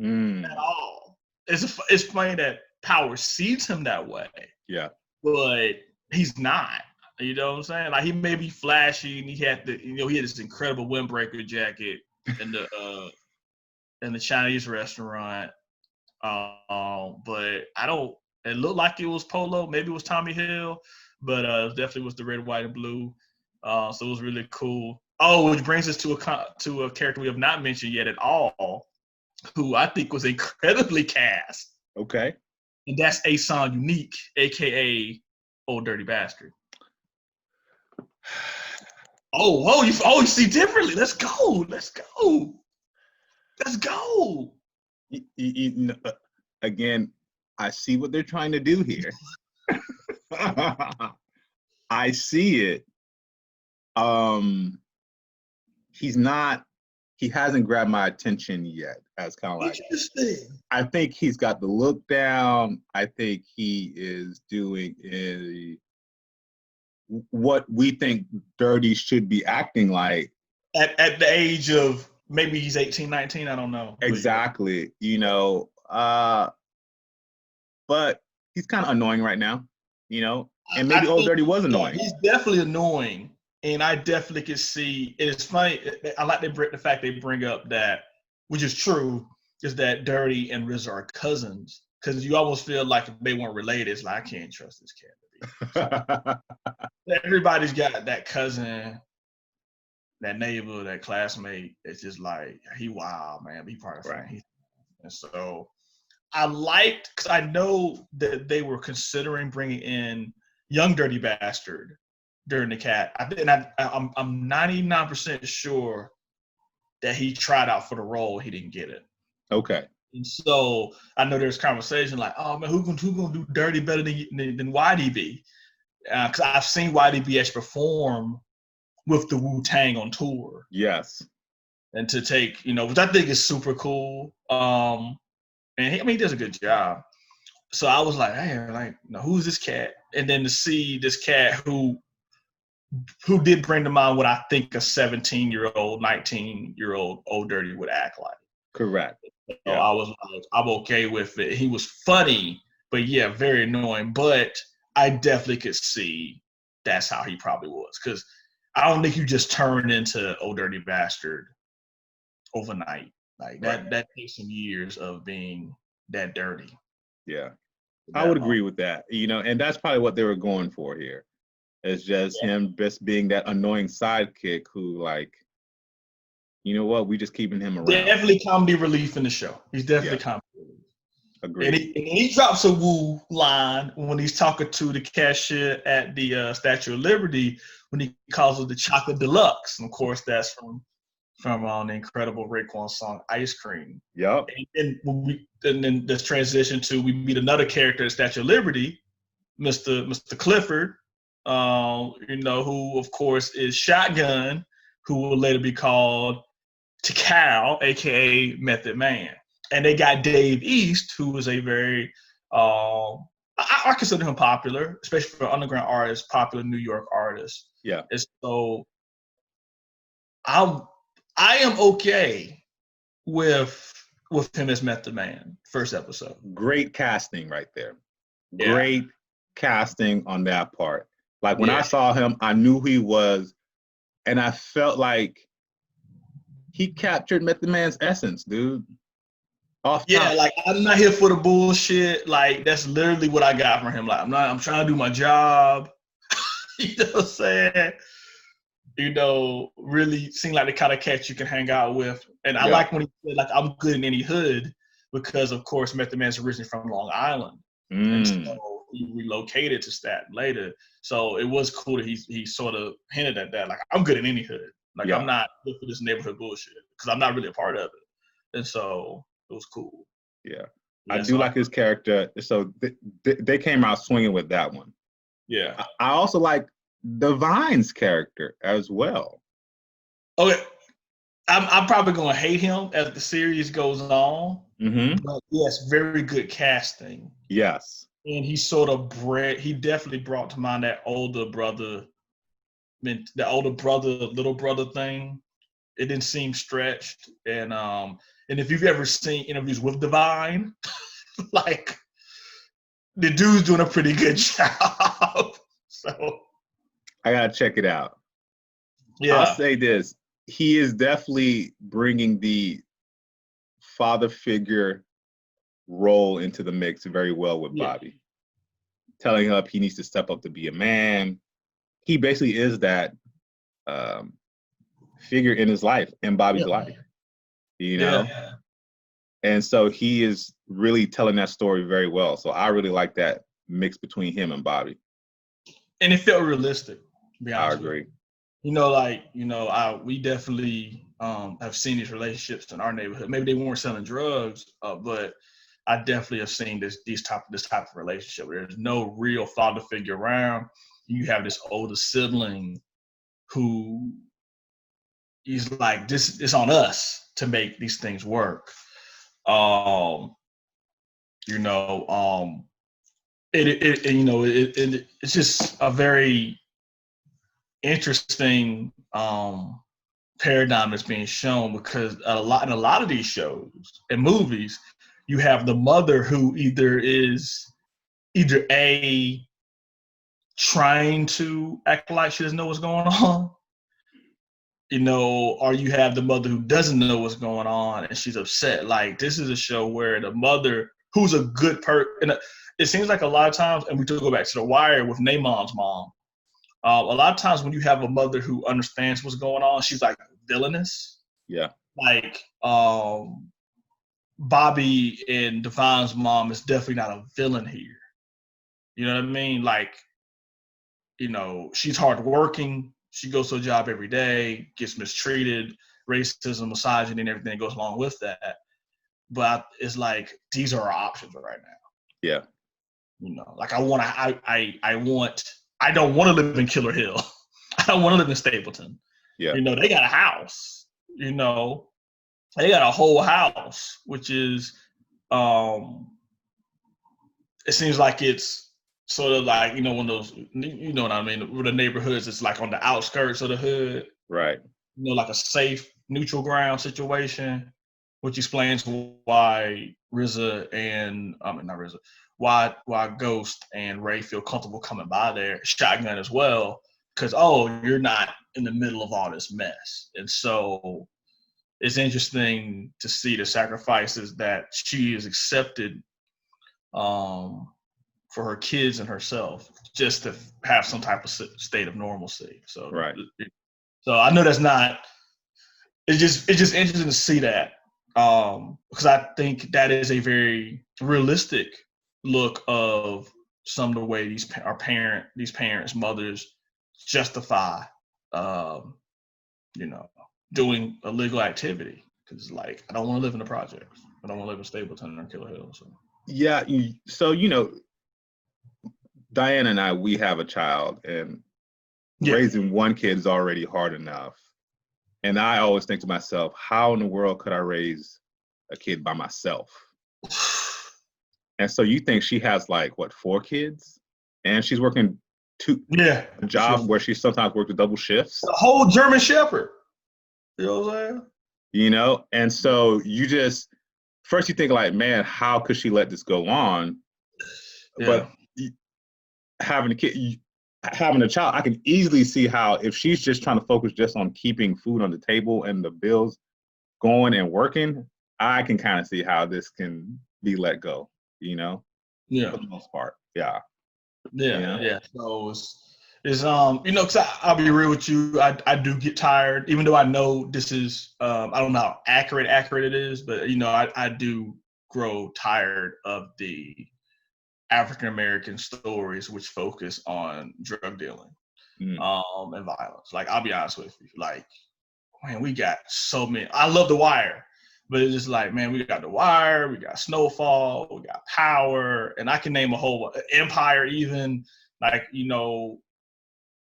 at all. It's funny that Power sees him that way. Yeah. But he's not. You know what I'm saying? Like he may be flashy and he had this incredible windbreaker jacket in the Chinese restaurant. But I don't. It looked like it was Polo. Maybe it was Tommy Hill, but it definitely was the red, white, and blue. So it was really cool. Oh, which brings us to a character we have not mentioned yet at all, who I think was incredibly cast. Okay. And that's Asan Unique, aka Old Dirty Bastard. You see differently. Let's go. Again, I see what they're trying to do here. I see it. He hasn't grabbed my attention yet. As kind of like, interesting. I think he's got the look down. I think he is doing what we think Dirty should be acting like. At the age of, maybe he's 18, 19, I don't know. Exactly. But he's kind of annoying right now, and maybe Old Dirty was annoying. He's definitely annoying. And I definitely could see, it's funny, I like the fact they bring up that, which is true, is that Dirty and RZA are cousins. Because you almost feel like if they weren't related, it's like, I can't trust this cat. Everybody's got that cousin, that neighbor, that classmate. It's just like, he wild, man. Be part of the family. And so I liked, because I know that they were considering bringing in Young Dirty Bastard during the cat. I'm 99% sure that he tried out for the role. He didn't get it. Okay. And so I know there's conversation like, oh man, who gonna do Dirty better than YDB? Because I've seen YDB actually perform with the Wu-Tang on tour. Yes. And to take, which I think is super cool. And he does a good job. So I was like, hey, who's this cat? And then to see this cat who did bring to mind what I think a 17-year-old, 19-year-old Old Dirty would act like. Correct. So I was like, I'm okay with it. He was funny, but yeah, very annoying. But I definitely could see that's how he probably was. Because I don't think you just turn into Old Dirty Bastard overnight. Like that takes some years of being that dirty. Yeah. I would agree with that. And that's probably what they were going for here. It's just him just being that annoying sidekick who, like, you know what, we just keeping him around. Definitely comedy relief in the show. He's definitely comedy relief. Agreed. And he drops a woo line when he's talking to the cashier at the Statue of Liberty when he calls it the Chocolate Deluxe. And of course, that's from the incredible Raekwon song "Ice Cream." Yep. And then this transition to, we meet another character at Statue of Liberty, Mr. Clifford. Who of course is Shotgun, who will later be called Tikal, aka Method Man. And they got Dave East, who was a very, I consider him popular, especially for underground artists, popular New York artist. Yeah. And so I am okay with him as Method Man, first episode. Great casting right there. Great casting on that part. Like when I saw him, I knew who he was, and I felt like he captured Method Man's essence, dude. Like I'm not here for the bullshit. Like that's literally what I got from him. Like I'm trying to do my job. You know what I'm saying? Really seem like the kind of cat you can hang out with. And I like when he said, like, I'm good in any hood, because of course Method Man's originally from Long Island. And so he relocated to Staten later. So it was cool that he sort of hinted at that. Like, I'm good in any hood. Like, I'm not good for this neighborhood bullshit, because I'm not really a part of it. And so it was cool. Yeah. I do like his character. So they came out swinging with that one. Yeah. I also like Divine's character as well. Okay. I'm probably going to hate him as the series goes on. Mm-hmm. But yes, very good casting. Yes. And he definitely brought to mind that older brother, little brother thing. It didn't seem stretched. And if you've ever seen interviews with Divine, like, the dude's doing a pretty good job. So I gotta check it out. I'll Yeah, say this: he is definitely bringing the father figure role into the mix very well with yeah, Bobby, telling him he needs to step up to be a man. He basically is that um, figure in his life, in Bobby's yeah, life, you know? yeah. And so he is really telling that story very well. So I really like that mix between him and Bobby. And it felt realistic, to be I honest with you. agree. We definitely have seen these relationships in our neighborhood. Maybe they weren't selling drugs, but I definitely have seen this type of relationship where there's no real father figure around. You have this older sibling who is like, this is on us to make these things work. Um, you know, it's just a very interesting paradigm that's being shown because in a lot of these shows and movies, you have the mother who either a trying to act like she doesn't know what's going on, or you have the mother who doesn't know what's going on and she's upset. Like this is a show where the mother, who's a good person, it seems like a lot of times, and we do go back to The Wire with Naaman's mom. A lot of times when you have a mother who understands what's going on, she's like villainous. Yeah. Like Bobby and Devine's mom is definitely not a villain here. You know what I mean? Like, she's hardworking. She goes to a job every day, gets mistreated, racism, misogyny, and everything that goes along with that. But it's like these are our options right now. Yeah. Like I don't want to live in Killer Hill. I don't want to live in Stapleton. Yeah. They got a house. They got a whole house, which is, it seems like it's sort of like, one of those, you know what I mean? With the neighborhoods, it's like on the outskirts of the hood. Right. Like a safe, neutral ground situation, which explains why RZA and, not RZA, why Ghost and Ray feel comfortable coming by there, shotgun as well, because, you're not in the middle of all this mess. And so it's interesting to see the sacrifices that she has accepted for her kids and herself, just to have some type of state of normalcy. So, right. So I know that's not. It's just interesting to see that because I think that is a very realistic look of some of the way these parents, mothers justify, doing illegal activity. Because like, I don't want to live in the projects. I don't want to live in Stapleton or Killer Hill. So. Yeah. So Diana and I, we have a child, and raising one kid is already hard enough. And I always think to myself, how in the world could I raise a kid by myself? And so you think she has 4 kids? And she's working a job where she sometimes works double shifts. The whole German Shepherd. You know what I'm saying? And so first you think man, how could she let this go on? Yeah. But having a child, I can easily see how if she's just trying to focus just on keeping food on the table and the bills going and working, I can kind of see how this can be let go, Yeah. For the most part. Yeah. Yeah. So it's because I'll be real with you, I do get tired, even though I know this is, I don't know how accurate it is, but I do grow tired of the African American stories which focus on drug dealing and violence. Like, I'll be honest with you, like, man, we got so many. I love The Wire, but it's just like, man, we got The Wire, we got Snowfall, we got Power, and I can name a whole Empire even, like,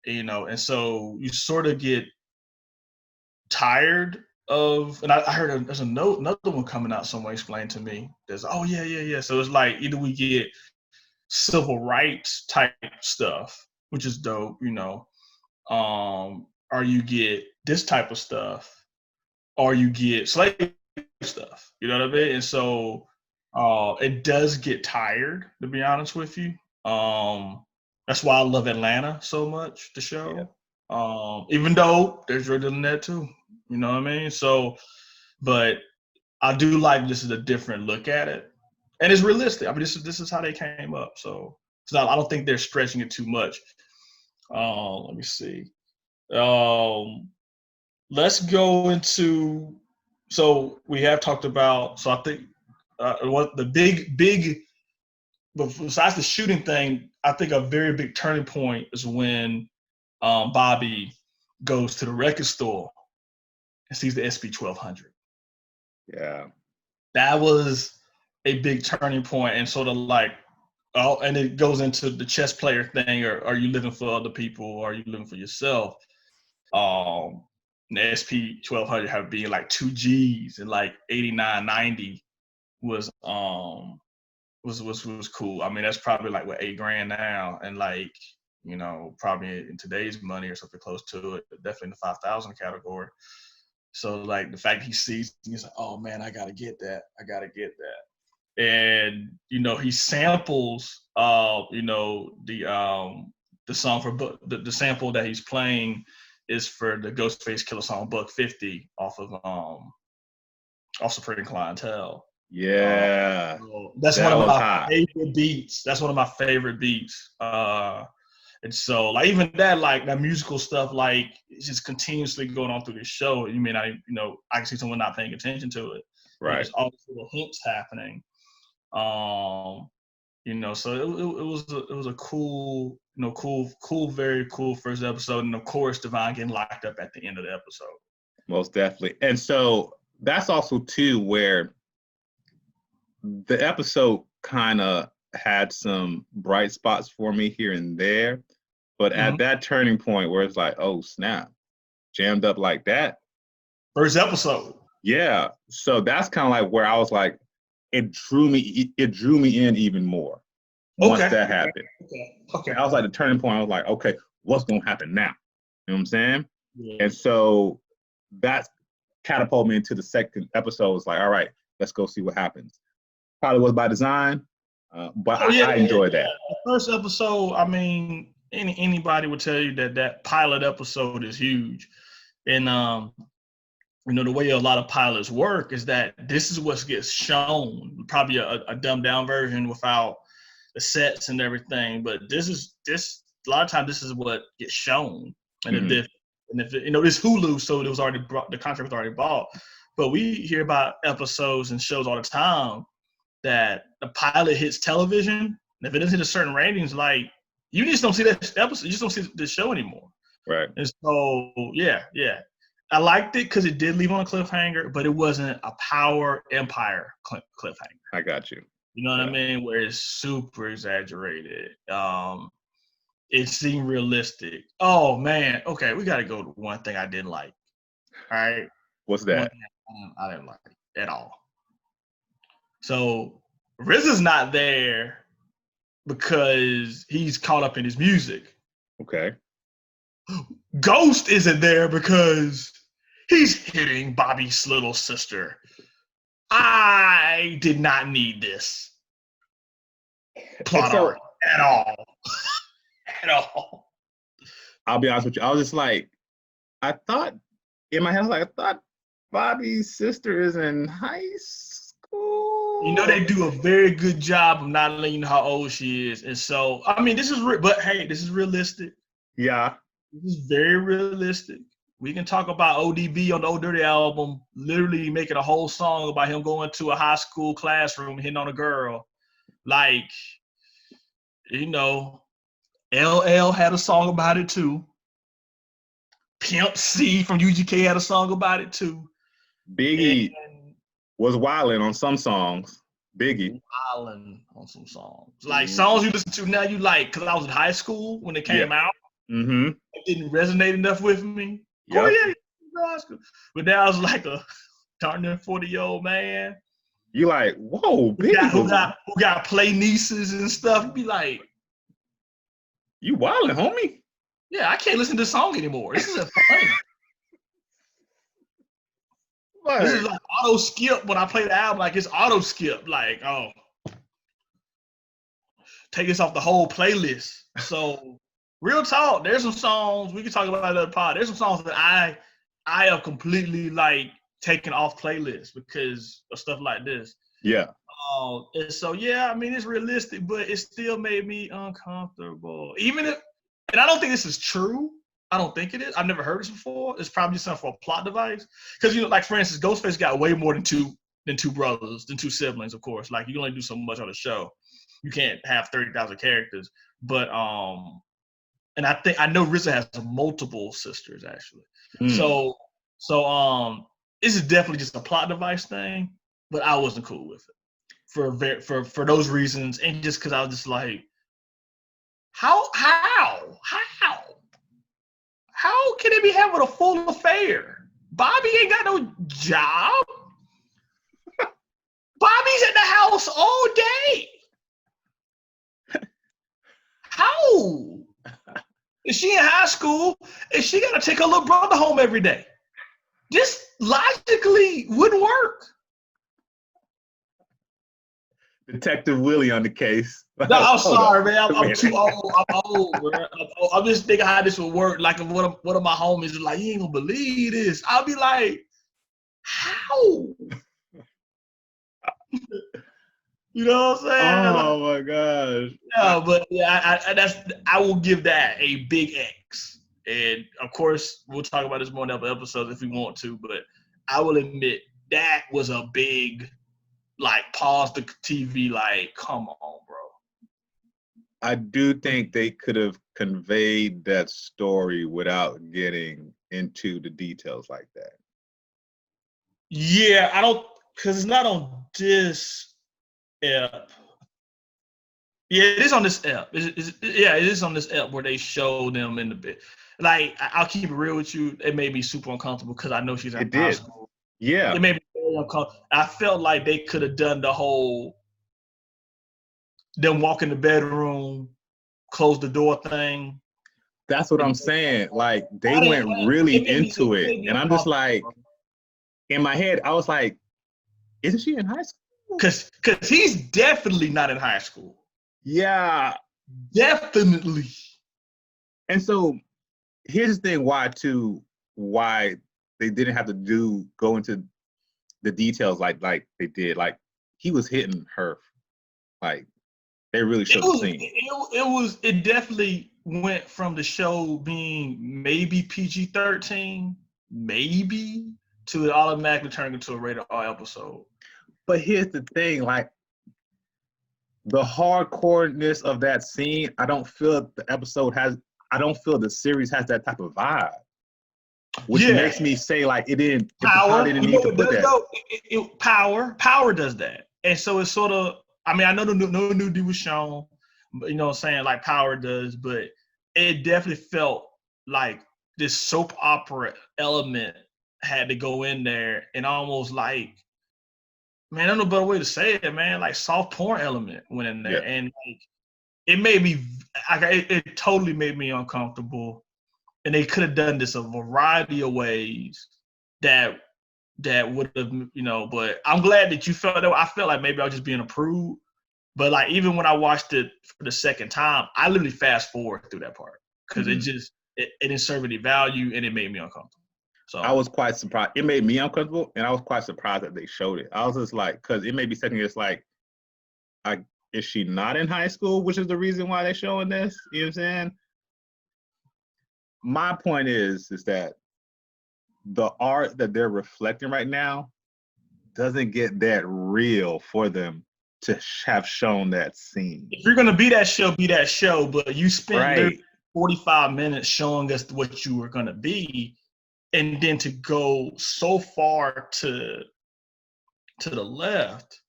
and so you sort of get tired of, and I heard there's another one coming out, someone explained to me, there's, yeah. So it's like, either we get civil rights type stuff, which is dope, or you get this type of stuff, or you get slave stuff, you know what I mean? And so it does get tired, to be honest with you. That's why I love Atlanta so much, the Yeah. show. Even though there's Riddle in there too. You know what I mean? So, but I do like this is a different look at it. And it's realistic. I mean, this is how they came up. So I don't think they're stretching it too much. Let me see. Let's go into. So we have talked about. So I think what the big. But besides the shooting thing, I think a very big turning point is when Bobby goes to the record store and sees the SP 1200. Yeah. That was a big turning point, and sort of like, oh, and it goes into the chess player thing, or are you living for other people, or are you living for yourself? The SP 1200 have been like 2Gs and like 89, 90 was cool. I mean, that's probably like what $8,000 now, and like, you know, probably in today's money or something close to it, definitely in the 5,000 category. So like the fact he sees, he's like, oh man, I gotta get that. And you know, he samples, you know, the song for the sample that he's playing is for the Ghostface Killer song Buck 50 off Supreme Clientele. Yeah. So that's That one of was my hot. favorite beats. And so like even that, like that musical stuff, like it's just continuously going on through this show. You may not, you know, I can see someone not paying attention to it. But Right. there's all these little hints happening. You know, so it was a cool, you know, very cool first episode, and of course Devon getting locked up at the end of the episode. Most definitely. And so that's also too where the episode kind of had some bright spots for me here and there, but at that turning point where it's like, oh snap, jammed up like that. First episode. Yeah. So that's kind of like where I was like, it drew me in even more once that happened. Okay. I was like the turning point. I was like, okay, what's gonna happen now? You know what I'm saying? Yeah. And so that catapulted me into the second episode. It's like, all right, let's go see what happens. Probably was by design, but I enjoyed that. The first episode, I mean, anybody would tell you that pilot episode is huge, and you know, the way a lot of pilots work is that this is what gets shown, probably a dumbed down version without the sets and everything, but this a lot of times this is what gets shown, and if you know, it's Hulu, so it was already the contract was already bought, but we hear about episodes and shows all the time that the pilot hits television, and if it doesn't hit a certain ratings, like you just don't see that episode, you just don't see the show anymore. Right. And so yeah. I liked it because it did leave on a cliffhanger, but it wasn't a Power Empire cliffhanger. I got you. You know what I mean? Where it's super exaggerated. It seemed realistic. Oh man, okay, we got to go to one thing I didn't like. All right. What's that? I didn't like it at all. So RZA's not there because he's caught up in his music. Okay. Ghost isn't there because he's hitting Bobby's little sister. I did not need this plot arc at all. At all. I'll be honest with you. I was just like, I thought in my head, I thought Bobby's sister is in high school. You know, they do a very good job of not letting you know how old she is. And so, I mean, this is realistic. Yeah. This is very realistic. We can talk about ODB on the Old Dirty album, literally making a whole song about him going to a high school classroom, hitting on a girl. Like, you know, LL had a song about it too. Pimp C from UGK had a song about it too. Biggie was wilding on some songs. Biggie. Wilding on some songs. Like songs you listen to now you like, because I was in high school when it came out. Mm-hmm. It didn't resonate enough with me. Yep. Oh yeah, but now I was like a darn near 40-year-old man. You like, whoa, Biggie who got play nieces and stuff. You be like, you wildin', homie. Yeah, I can't listen to this song anymore. This isn't funny. Right. This is like auto skip when I play the album. Like it's auto skip. Like, oh, take this off the whole playlist. So real talk, there's some songs we can talk about another pod. There's some songs that I have completely like taken off playlists because of stuff like this. Yeah. And so yeah, I mean it's realistic, but it still made me uncomfortable. Even if, and I don't think this is true. I don't think it is. I've never heard this before. It's probably something for a plot device. Because like for instance, Ghostface got way more than two brothers, than two siblings, of course. Like you can only do so much on the show. You can't have 30,000 characters. But and I know RZA has multiple sisters actually. So this is definitely just a plot device thing, but I wasn't cool with it for those reasons, and just because I was just like, how can they be having a full affair? Bobby ain't got no job. Bobby's at the house all day. How? Is she in high school? Is she got to take her little brother home every day? This logically wouldn't work. Detective Willie on the case. No, I'm sorry, man. I'm too old. I'm old, bro. I'm just thinking how this would work. Like if one of my homies is like, you ain't gonna believe this. I'll be like, how? You know what I'm saying? Oh my gosh. No, but yeah, I will give that a big X. And of course, we'll talk about this more in other episodes if we want to. But I will admit that was a big, like, pause the TV. Like, come on, bro. I do think they could have conveyed that story without getting into the details like that. Yeah, I don't, because it's not on this app. Yeah, it is on this app. It is on this app where they show them in the bit. Like, I'll keep it real with you. It made me super uncomfortable because I know she's in high school. Yeah. It made me very uncomfortable. I felt like they could have done the whole them walk in the bedroom, close the door thing. That's what I'm saying. Like, they went really into it. And I'm just like, in my head, I was like, isn't she in high school? Because he's definitely not in high school. Yeah. Definitely. And so here's the thing why they didn't have to go into the details like they did. Like, he was hitting her. Like, they really should have seen. It definitely went from the show being maybe PG-13, maybe, to it automatically turning into a rated R episode. But here's the thing, like, the hardcoreness of that scene, I don't feel the series has that type of vibe. Which makes me say, like, it didn't, Power, didn't need to put that. Power does that. And so it's sort of, I mean, I know no nudity was shown, but you know what I'm saying, like Power does, but it definitely felt like this soap opera element had to go in there, and almost like, man, I don't know a better way to say it, man, like soft porn element went in there. And like, it made me, it totally made me uncomfortable. And they could have done this a variety of ways that would have, you know, but I'm glad that you felt that. I felt like maybe I was just being a prude. But like, even when I watched it for the second time, I literally fast forward through that part because it didn't serve any value and it made me uncomfortable. So I was quite surprised. It made me uncomfortable, and I was quite surprised that they showed it. I was just like, because it made me second guess, like, is she not in high school, which is the reason why they're showing this? You know what I'm saying? My point is that the art that they're reflecting right now doesn't get that real for them to have shown that scene. If you're gonna be that show, but you spent 45 minutes showing us what you were gonna be, and then to go so far to the left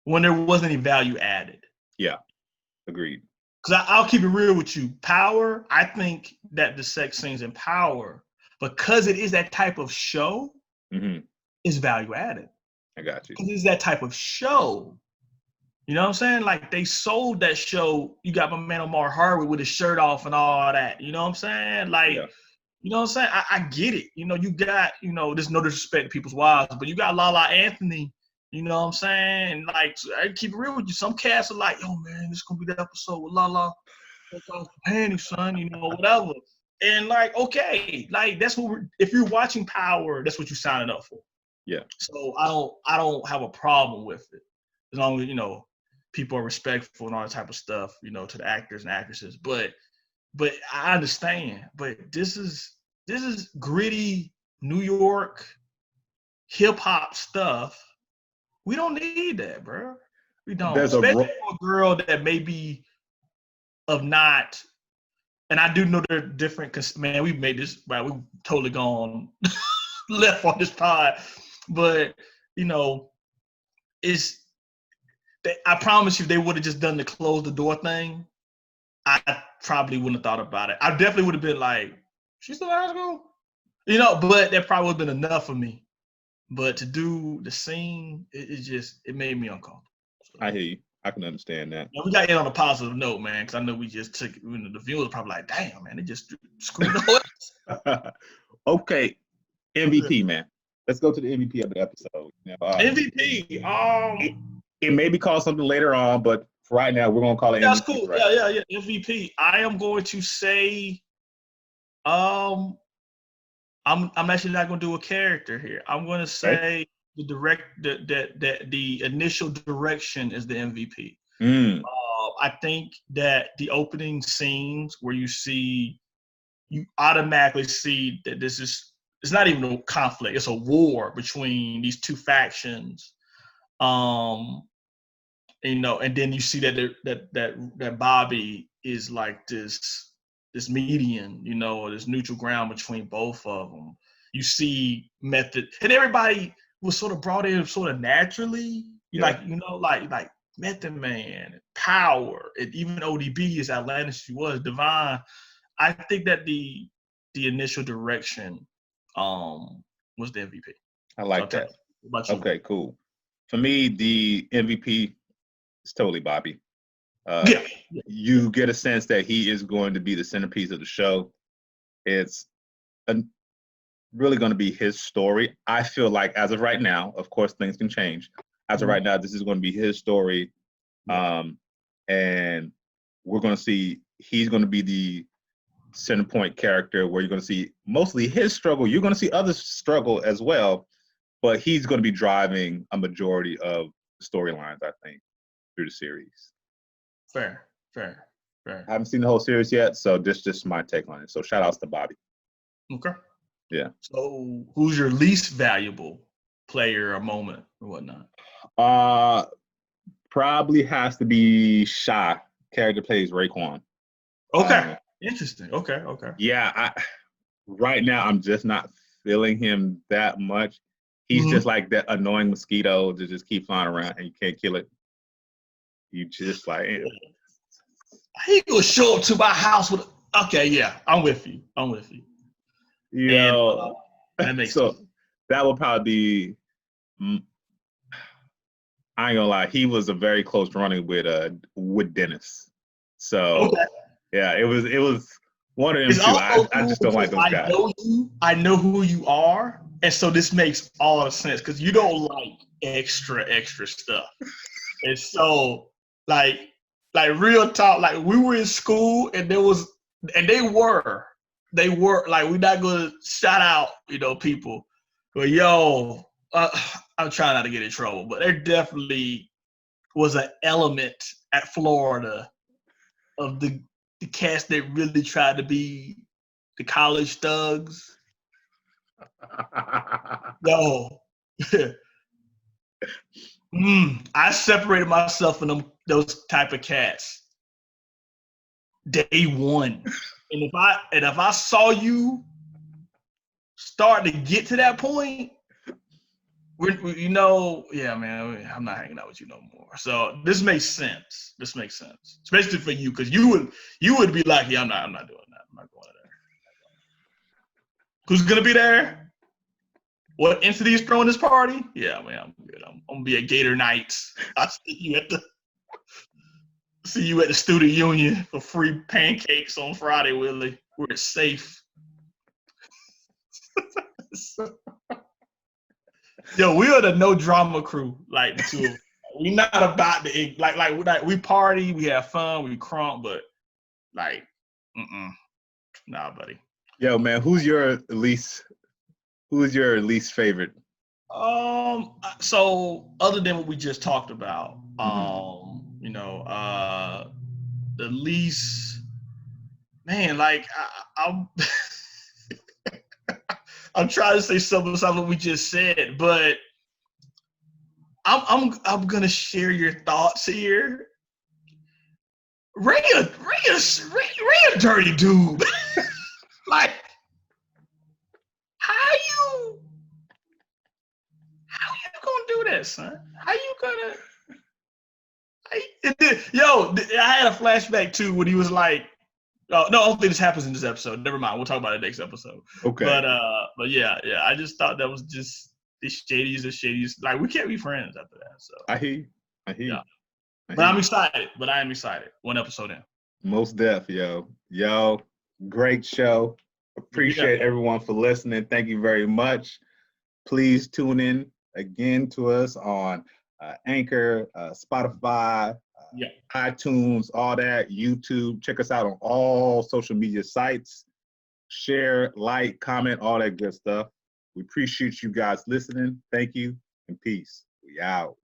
when there wasn't any value added. Yeah, agreed. Because I'll keep it real with you. Power, I think that the sex scenes in Power, because it is that type of show, is value added. I got you. Because it's that type of show. You know what I'm saying? Like, they sold that show. You got my man Omar Harwood with his shirt off and all that. You know what I'm saying? Like, you know what I'm saying? I get it. You know, you got, you know, there's no disrespect to people's wives, but you got Lala Anthony You know what I'm saying? Like, I keep it real with you. Some cats are like, yo, man, this gonna be the episode with Lala. Take off the panties, son, you know, whatever. And like, okay, like that's what if you're watching Power, that's what you're signing up for. Yeah. So I don't have a problem with it. As long as, you know, people are respectful and all that type of stuff, you know, to the actors and actresses. But I understand. But this is gritty New York hip hop stuff. We don't need that, bro. We don't. Especially for a girl that may be of not, and I do know they're different because, man, we've made this, wow, we've totally gone left on this pod. But, you know, I promise you, they would have just done the close the door thing. I probably wouldn't have thought about it. I definitely would have been like, she's still in high school? You know, but that probably would have been enough for me. But to do the scene, it made me uncomfortable. So, I hear you. I can understand that. we got to end on a positive note, man, because I know we just took, you know, the viewers probably like, damn, man, they just screwed the Okay, MVP, man. Let's go to the MVP of the episode. MVP. It may be called something later on, but for right now, we're gonna call it MVP. That's cool. Right? Yeah. MVP. I am going to say, I'm actually not going to do a character here. I'm going to say the initial direction is the MVP. I think that the opening scenes where you automatically see that it's not even a conflict, it's a war between these two factions. You know, and then you see that Bobby is like this median, you know, this neutral ground between both of them. You see Method, and everybody was sort of brought in sort of naturally, like Method Man, Power, and even ODB, as outlandish as she was, Divine. I think that the initial direction was the MVP. I like that. Okay, cool. For me, the MVP is totally Bobby. You get a sense that he is going to be the centerpiece of the show. It's really going to be his story. I feel like as of right now, of course, things can change. As of right now, this is going to be his story. And we're going to see he's going to be the center point character where you're going to see mostly his struggle. You're going to see others struggle as well, but he's going to be driving a majority of storylines, I think, through the series. Fair. I haven't seen the whole series yet, so this is just my take on it. So shout outs to Bobby. Okay. Yeah. So who's your least valuable player or moment or whatnot? Probably has to be Shy. Character plays Raekwon. Okay. Interesting. Okay. Yeah, right now I'm just not feeling him that much. He's just like that annoying mosquito that just keep flying around and you can't kill it. You just like, he gonna show up to my house with. Okay, yeah, I'm with you. You know, that makes so sense. that would probably be. I ain't gonna lie, he was a very close running with Dennis. So yeah, it was one of them two. I just don't like those guys. I know who you are, and so this makes all the sense because you don't like extra stuff. And so like real talk, like we were in school and they were like, we're not gonna shout out, you know, people, but I'm trying not to get in trouble, but there definitely was an element at Florida of the cast that really tried to be the college thugs. I separated myself from those type of cats day one, and if I saw you start to get to that point, yeah, man, I'm not hanging out with you no more. So this makes sense, especially for you, because you would be like, yeah, I'm not doing that. I'm not going there. Who's gonna be there? What entity is throwing this party? Yeah, man, I'm good. I'm gonna be at Gator Nights. I'll see you at the student union for free pancakes on Friday, Willie. We're safe. Yo, we are the no drama crew. Like the two of us. We not about the like we party, we have fun, we crunk, but like, nah, buddy. Yo, man, who's your least favorite? So other than what we just talked about, the least man, like I'm I'm trying to say something what we just said, but I'm gonna share your thoughts here. Ray a dirty dude. Like, how you gonna do that, son? How you gonna? Yo, I had a flashback too when he was like, "Oh no, I don't think this happens in this episode. Never mind. We'll talk about it next episode." Okay. But yeah. I just thought that was just the shadiest. Like, we can't be friends after that. So I hear you. Yeah. But I'm excited. I am excited. One episode in. Most def, yo. Great show. Appreciate everyone for listening. Thank you very much. Please tune in again to us on Anchor, Spotify, iTunes, all that, YouTube. Check us out on all social media sites. Share, like, comment, all that good stuff. We appreciate you guys listening. Thank you and peace. We out.